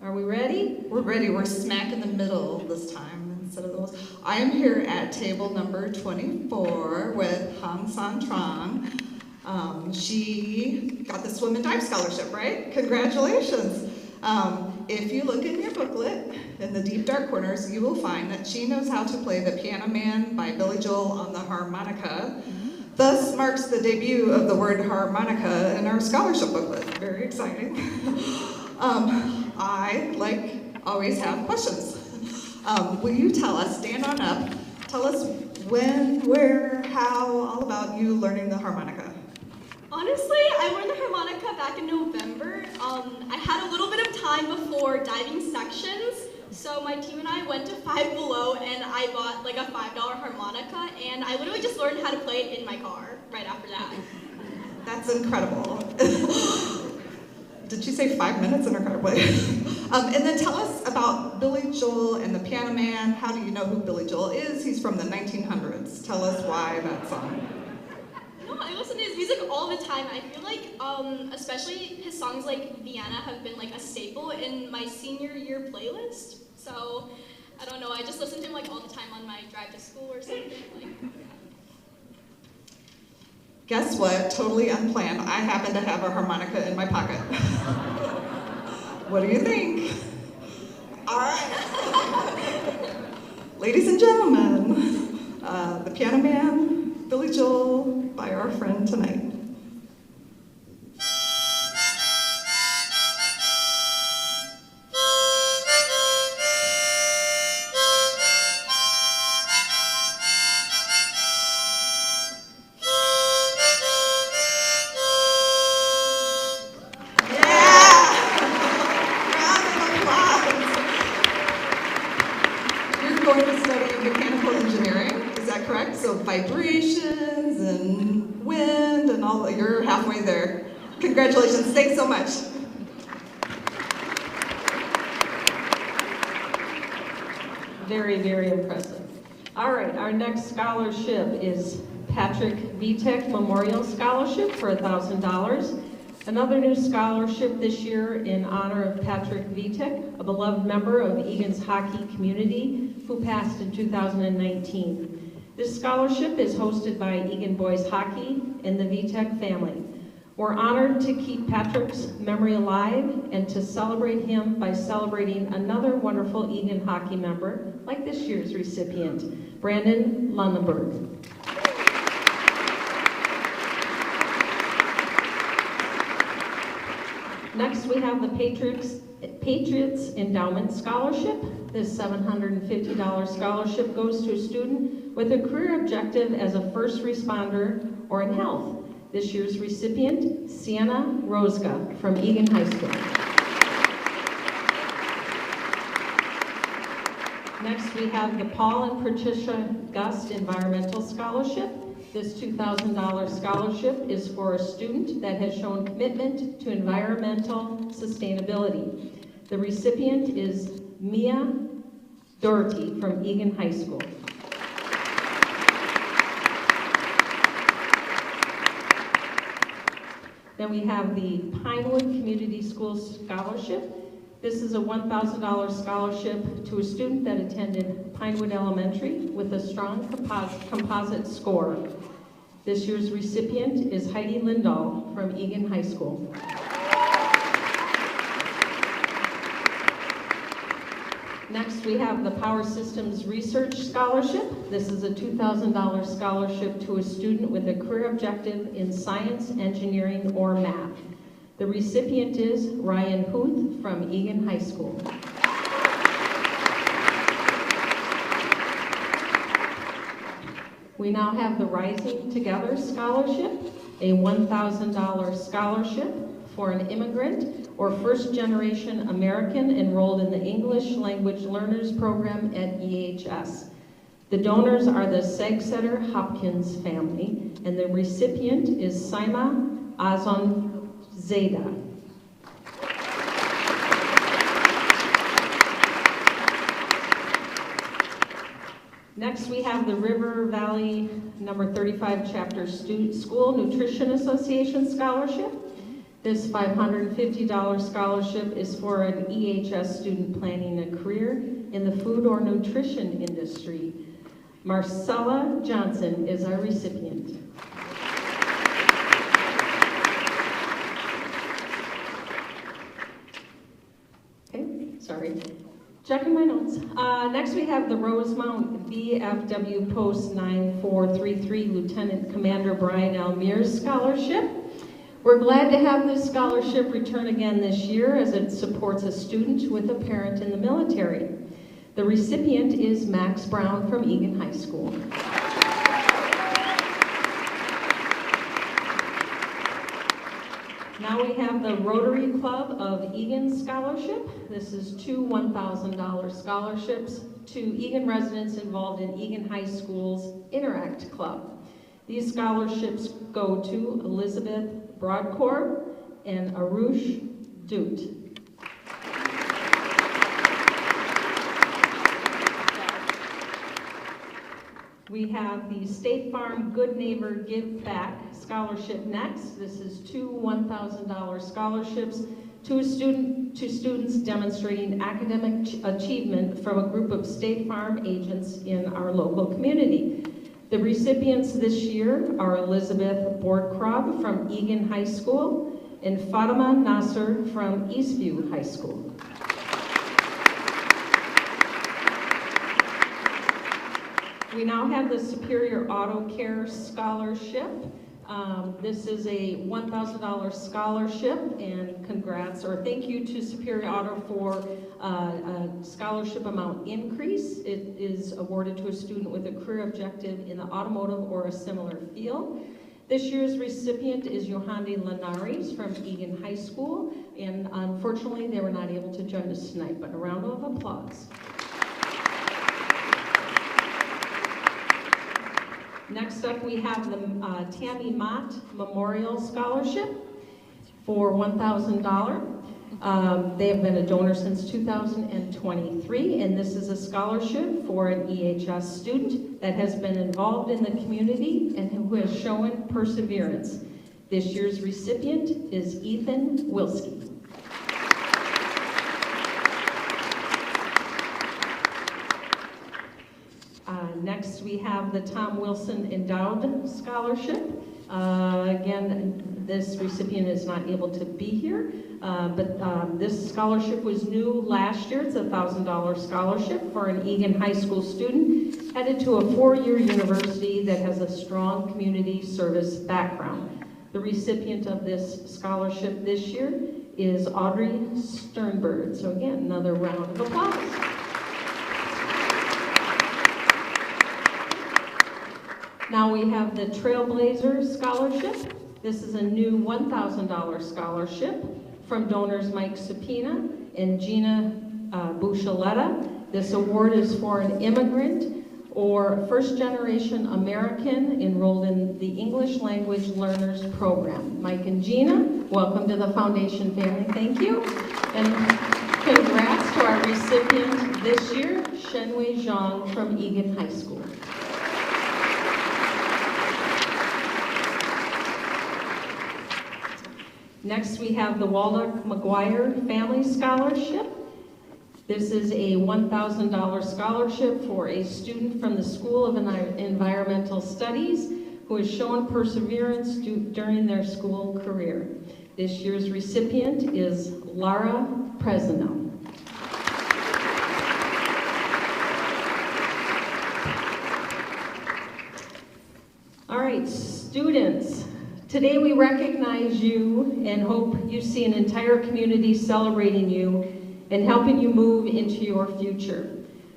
Are we ready? We're ready. We're smack in the middle this time instead of the most. I am here at table number 24 with Hong San Trong. She got the swim and dive scholarship, right? Congratulations. If you look in your booklet, in the deep dark corners, you will find that she knows how to play The Piano Man by Billy Joel on the harmonica. Thus marks the debut of the word harmonica in our scholarship booklet. Very exciting. I, like, always have questions. Will you tell us, stand on up, tell us when, where, how, all about you learning the harmonica? Honestly, I learned the harmonica back in November. I had a little bit of time before diving sections, so my team and I went to Five Below and I bought like a $5 harmonica, and I literally just learned how to play it in my car right after that. That's incredible. Did she say 5 minutes in her car play? And then tell us about Billy Joel and the Piano Man. How do you know who Billy Joel is? He's from the 1900s. Tell us why that song. No, I listen to his music all the time. I feel like, especially his songs like Vienna have been like a staple in my senior year playlist. So, I don't know, I just listen to him like all the time on my drive to school or something. Like, Guess what? Totally unplanned. I happen to have a harmonica in my pocket. What do you think? All right. Ladies and gentlemen, The Piano Man, Billy Joel, by our friend tonight. Vibrations and wind and all, you're halfway there. Congratulations, thanks so much. Very, very impressive. All right, our next scholarship is Patrick Vitek Memorial Scholarship for $1,000. Another new scholarship this year in honor of Patrick Vitek, a beloved member of Eagan's hockey community who passed in 2019. This scholarship is hosted by Eagan Boys Hockey and the Vitek family. We're honored to keep Patrick's memory alive and to celebrate him by celebrating another wonderful Eagan hockey member, like this year's recipient, Brandon Lunenberg. Next, we have the Patriots Endowment Scholarship. This $750 scholarship goes to a student with a career objective as a first responder or in health. This year's recipient, Sienna Rosga from Eagan High School. Next, we have the Paul and Patricia Gust Environmental Scholarship. This $2,000 scholarship is for a student that has shown commitment to environmental sustainability. The recipient is Mia Doherty from Eagan High School. Then we have the Pinewood Community Schools Scholarship. This is a $1,000 scholarship to a student that attended Pinewood Elementary with a strong composite score. This year's recipient is Heidi Lindahl from Eagan High School. Next, we have the Power Systems Research Scholarship. This is a $2,000 scholarship to a student with a career objective in science, engineering, or math. The recipient is Ryan Huth from Eagan High School. We now have the Rising Together Scholarship, a $1,000 scholarship for an immigrant or first-generation American enrolled in the English Language Learners Program at EHS. The donors are the Segsetter Hopkins family, and the recipient is Saima Azon Zeda. Next, we have the River Valley number 35 Chapter School Nutrition Association Scholarship. This $550 scholarship is for an EHS student planning a career in the food or nutrition industry. Marcella Johnson is our recipient. Okay, sorry. Checking my notes. Next we have the Rosemount VFW Post 9433 Lieutenant Commander Brian L. Mears Scholarship. We're glad to have this scholarship return again this year as it supports a student with a parent in the military. The recipient is Max Brown from Eagan High School. Now we have the Rotary Club of Eagan Scholarship. This is two $1,000 scholarships to Eagan residents involved in Eagan High School's Interact Club. These scholarships go to Elizabeth Broadcorp and Arush Doot. We have the State Farm Good Neighbor Give Back Scholarship next. This is two $1,000 scholarships to students demonstrating academic achievement from a group of State Farm agents in our local community. The recipients this year are Elizabeth Bordkrab from Eagan High School and Fatima Nasser from Eastview High School. We now have the Superior Auto Care Scholarship. This is a $1,000 scholarship, and congrats or thank you to Superior Auto for a scholarship amount increase. It is awarded to a student with a career objective in the automotive or a similar field. This year's recipient is Yohandi Linares from Eagan High School, and unfortunately they were not able to join us tonight, but a round of applause. Next up, we have the Tammy Mott Memorial Scholarship for $1,000. They have been a donor since 2023, and this is a scholarship for an EHS student that has been involved in the community and who has shown perseverance. This year's recipient is Ethan Wilski. Next, we have the Tom Wilson Endowed Scholarship. Again, this recipient is not able to be here, but this scholarship was new last year. It's a $1,000 scholarship for an Eagan High School student headed to a four-year university that has a strong community service background. The recipient of this scholarship this year is Audrey Sternberg. So again, another round of applause. Now we have the Trailblazer Scholarship. This is a new $1,000 scholarship from donors Mike Sapina and Gina Buchaletta. This award is for an immigrant or first-generation American enrolled in the English Language Learners Program. Mike and Gina, welcome to the foundation family. Thank you. And recipient this year, Shenwei Zhang from Eagan High School. Next, we have the Waldock McGuire Family Scholarship. This is a $1,000 scholarship for a student from the School of Environmental Studies who has shown perseverance during their school career. This year's recipient is Lara Presino. All right, students. Today we recognize you and hope you see an entire community celebrating you and helping you move into your future.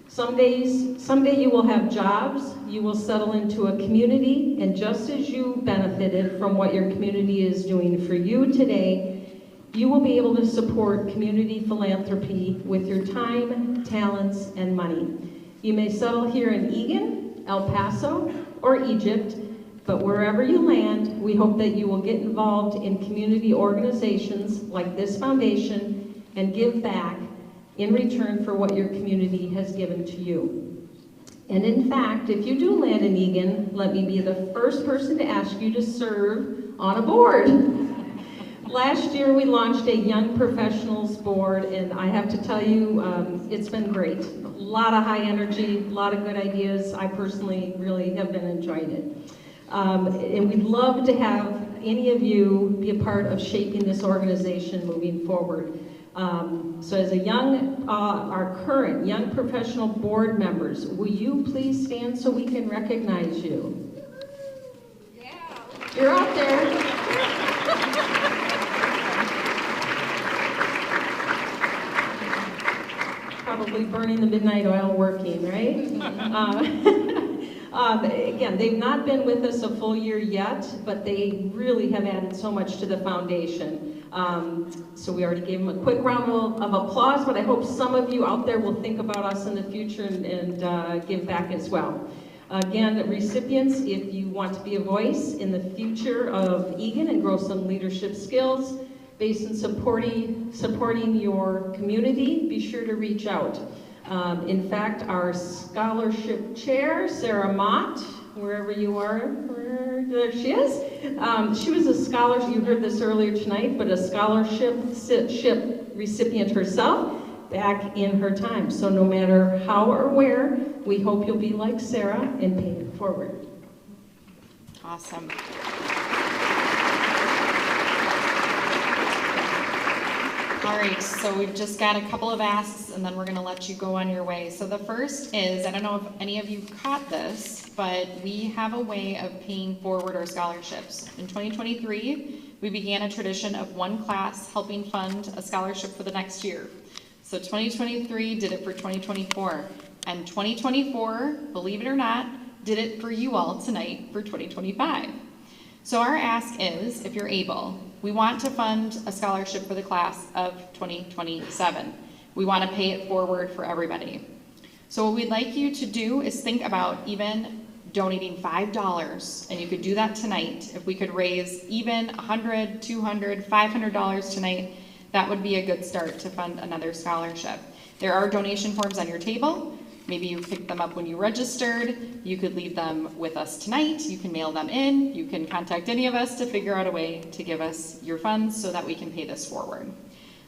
Someday you will have jobs, you will settle into a community, and just as you benefited from what your community is doing for you today, you will be able to support community philanthropy with your time, talents, and money. You may settle here in Eagan, El Paso, or Egypt, but wherever you land, we hope that you will get involved in community organizations like this foundation and give back in return for what your community has given to you. And in fact, if you do land in Eagan, let me be the first person to ask you to serve on a board. Last year, we launched a Young Professionals Board, and I have to tell you, it's been great. A lot of high energy, a lot of good ideas. I personally really have been enjoying it. And we'd love to have any of you be a part of shaping this organization moving forward. So as our current young professional board members, will you please stand so we can recognize you? Yeah. You're out there. Probably burning the midnight oil working, right? Again, they've not been with us a full year yet, but they really have added so much to the foundation. So we already gave them a quick round of applause, but I hope some of you out there will think about us in the future and give back as well. Again, recipients, if you want to be a voice in the future of Eagan and grow some leadership skills based on supporting your community, be sure to reach out. In fact, our scholarship chair, Sarah Mott, wherever you are, there she is. She was a scholarship, you heard this earlier tonight, but a scholarship recipient herself back in her time. So no matter how or where, we hope you'll be like Sarah and pay it forward. Awesome. All right, so we've just got a couple of asks and then we're gonna let you go on your way. So the first is, I don't know if any of you caught this, but we have a way of paying forward our scholarships. In 2023, we began a tradition of one class helping fund a scholarship for the next year. So 2023 did it for 2024. And 2024, believe it or not, did it for you all tonight for 2025. So our ask is, if you're able, we want to fund a scholarship for the class of 2027. We want to pay it forward for everybody. So what we'd like you to do is think about even donating $5, and you could do that tonight. If we could raise even $100, $200, $500 tonight, that would be a good start to fund another scholarship. There are donation forms on your table. Maybe you picked them up when you registered. You could leave them with us tonight. You can mail them in. You can contact any of us to figure out a way to give us your funds so that we can pay this forward.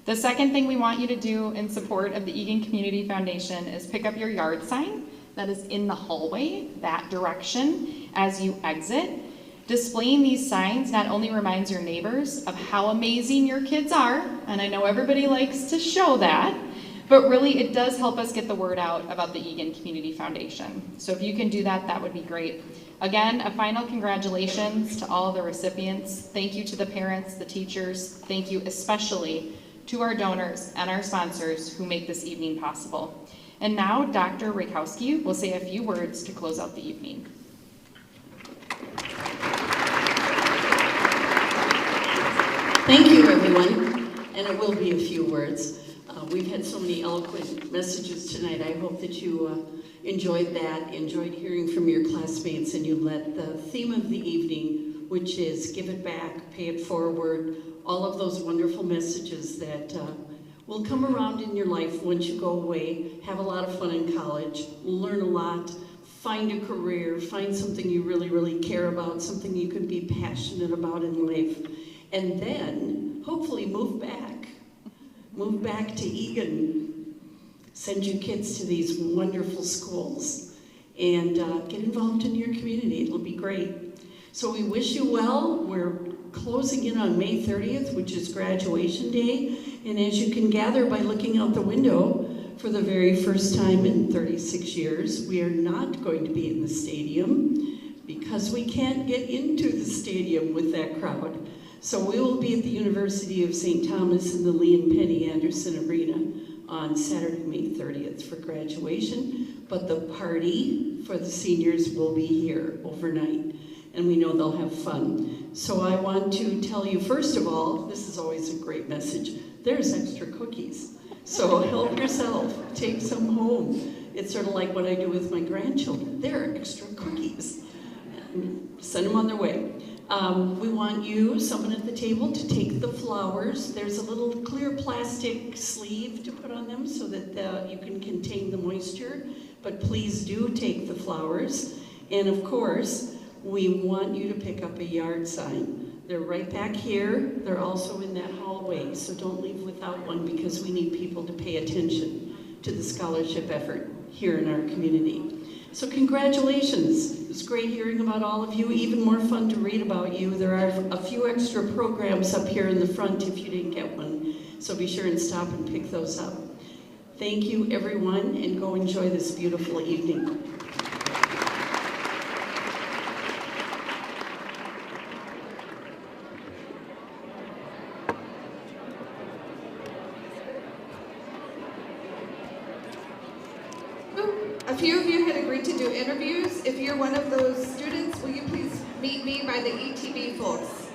The second thing we want you to do in support of the Eagan Community Foundation is pick up your yard sign that is in the hallway, that direction, as you exit. Displaying these signs not only reminds your neighbors of how amazing your kids are, and I know everybody likes to show that, but really it does help us get the word out about the Eagan Community Foundation. So if you can do that, that would be great. Again, a final congratulations to all of the recipients. Thank you to the parents, the teachers. Thank you especially to our donors and our sponsors who make this evening possible. And now Dr. Rakowski will say a few words to close out the evening. Thank you, everyone, and it will be a few words. We've had so many eloquent messages tonight. I hope that you enjoyed that, enjoyed hearing from your classmates, and you let the theme of the evening, which is give it back, pay it forward, all of those wonderful messages that will come around in your life once you go away, have a lot of fun in college, learn a lot, find a career, find something you really, really care about, something you can be passionate about in life, and then hopefully move back. Move back to Eagan. Send your kids to these wonderful schools and get involved in your community. It'll be great. So we wish you well. We're closing in on May 30th, which is graduation day. And as you can gather by looking out the window, for the very first time in 36 years, we are not going to be in the stadium because we can't get into the stadium with that crowd. So we will be at the University of St. Thomas in the Lee and Penny Anderson Arena on Saturday, May 30th for graduation. But the party for the seniors will be here overnight, and we know they'll have fun. So I want to tell you, first of all, this is always a great message, there's extra cookies. So help yourself, take some home. It's sort of like what I do with my grandchildren. There are extra cookies. Send them on their way. We want you, someone at the table, to take the flowers. There's a little clear plastic sleeve to put on them so that you can contain the moisture, but please do take the flowers. And of course, we want you to pick up a yard sign. They're right back here. They're also in that hallway, so don't leave without one because we need people to pay attention to the scholarship effort here in our community. So congratulations. It was great hearing about all of you, even more fun to read about you. There are a few extra programs up here in the front if you didn't get one, so be sure and stop and pick those up. Thank you, everyone, and go enjoy this beautiful evening. A few of you had agreed to do interviews. If you're one of those students, will you please meet me by the ETB folks?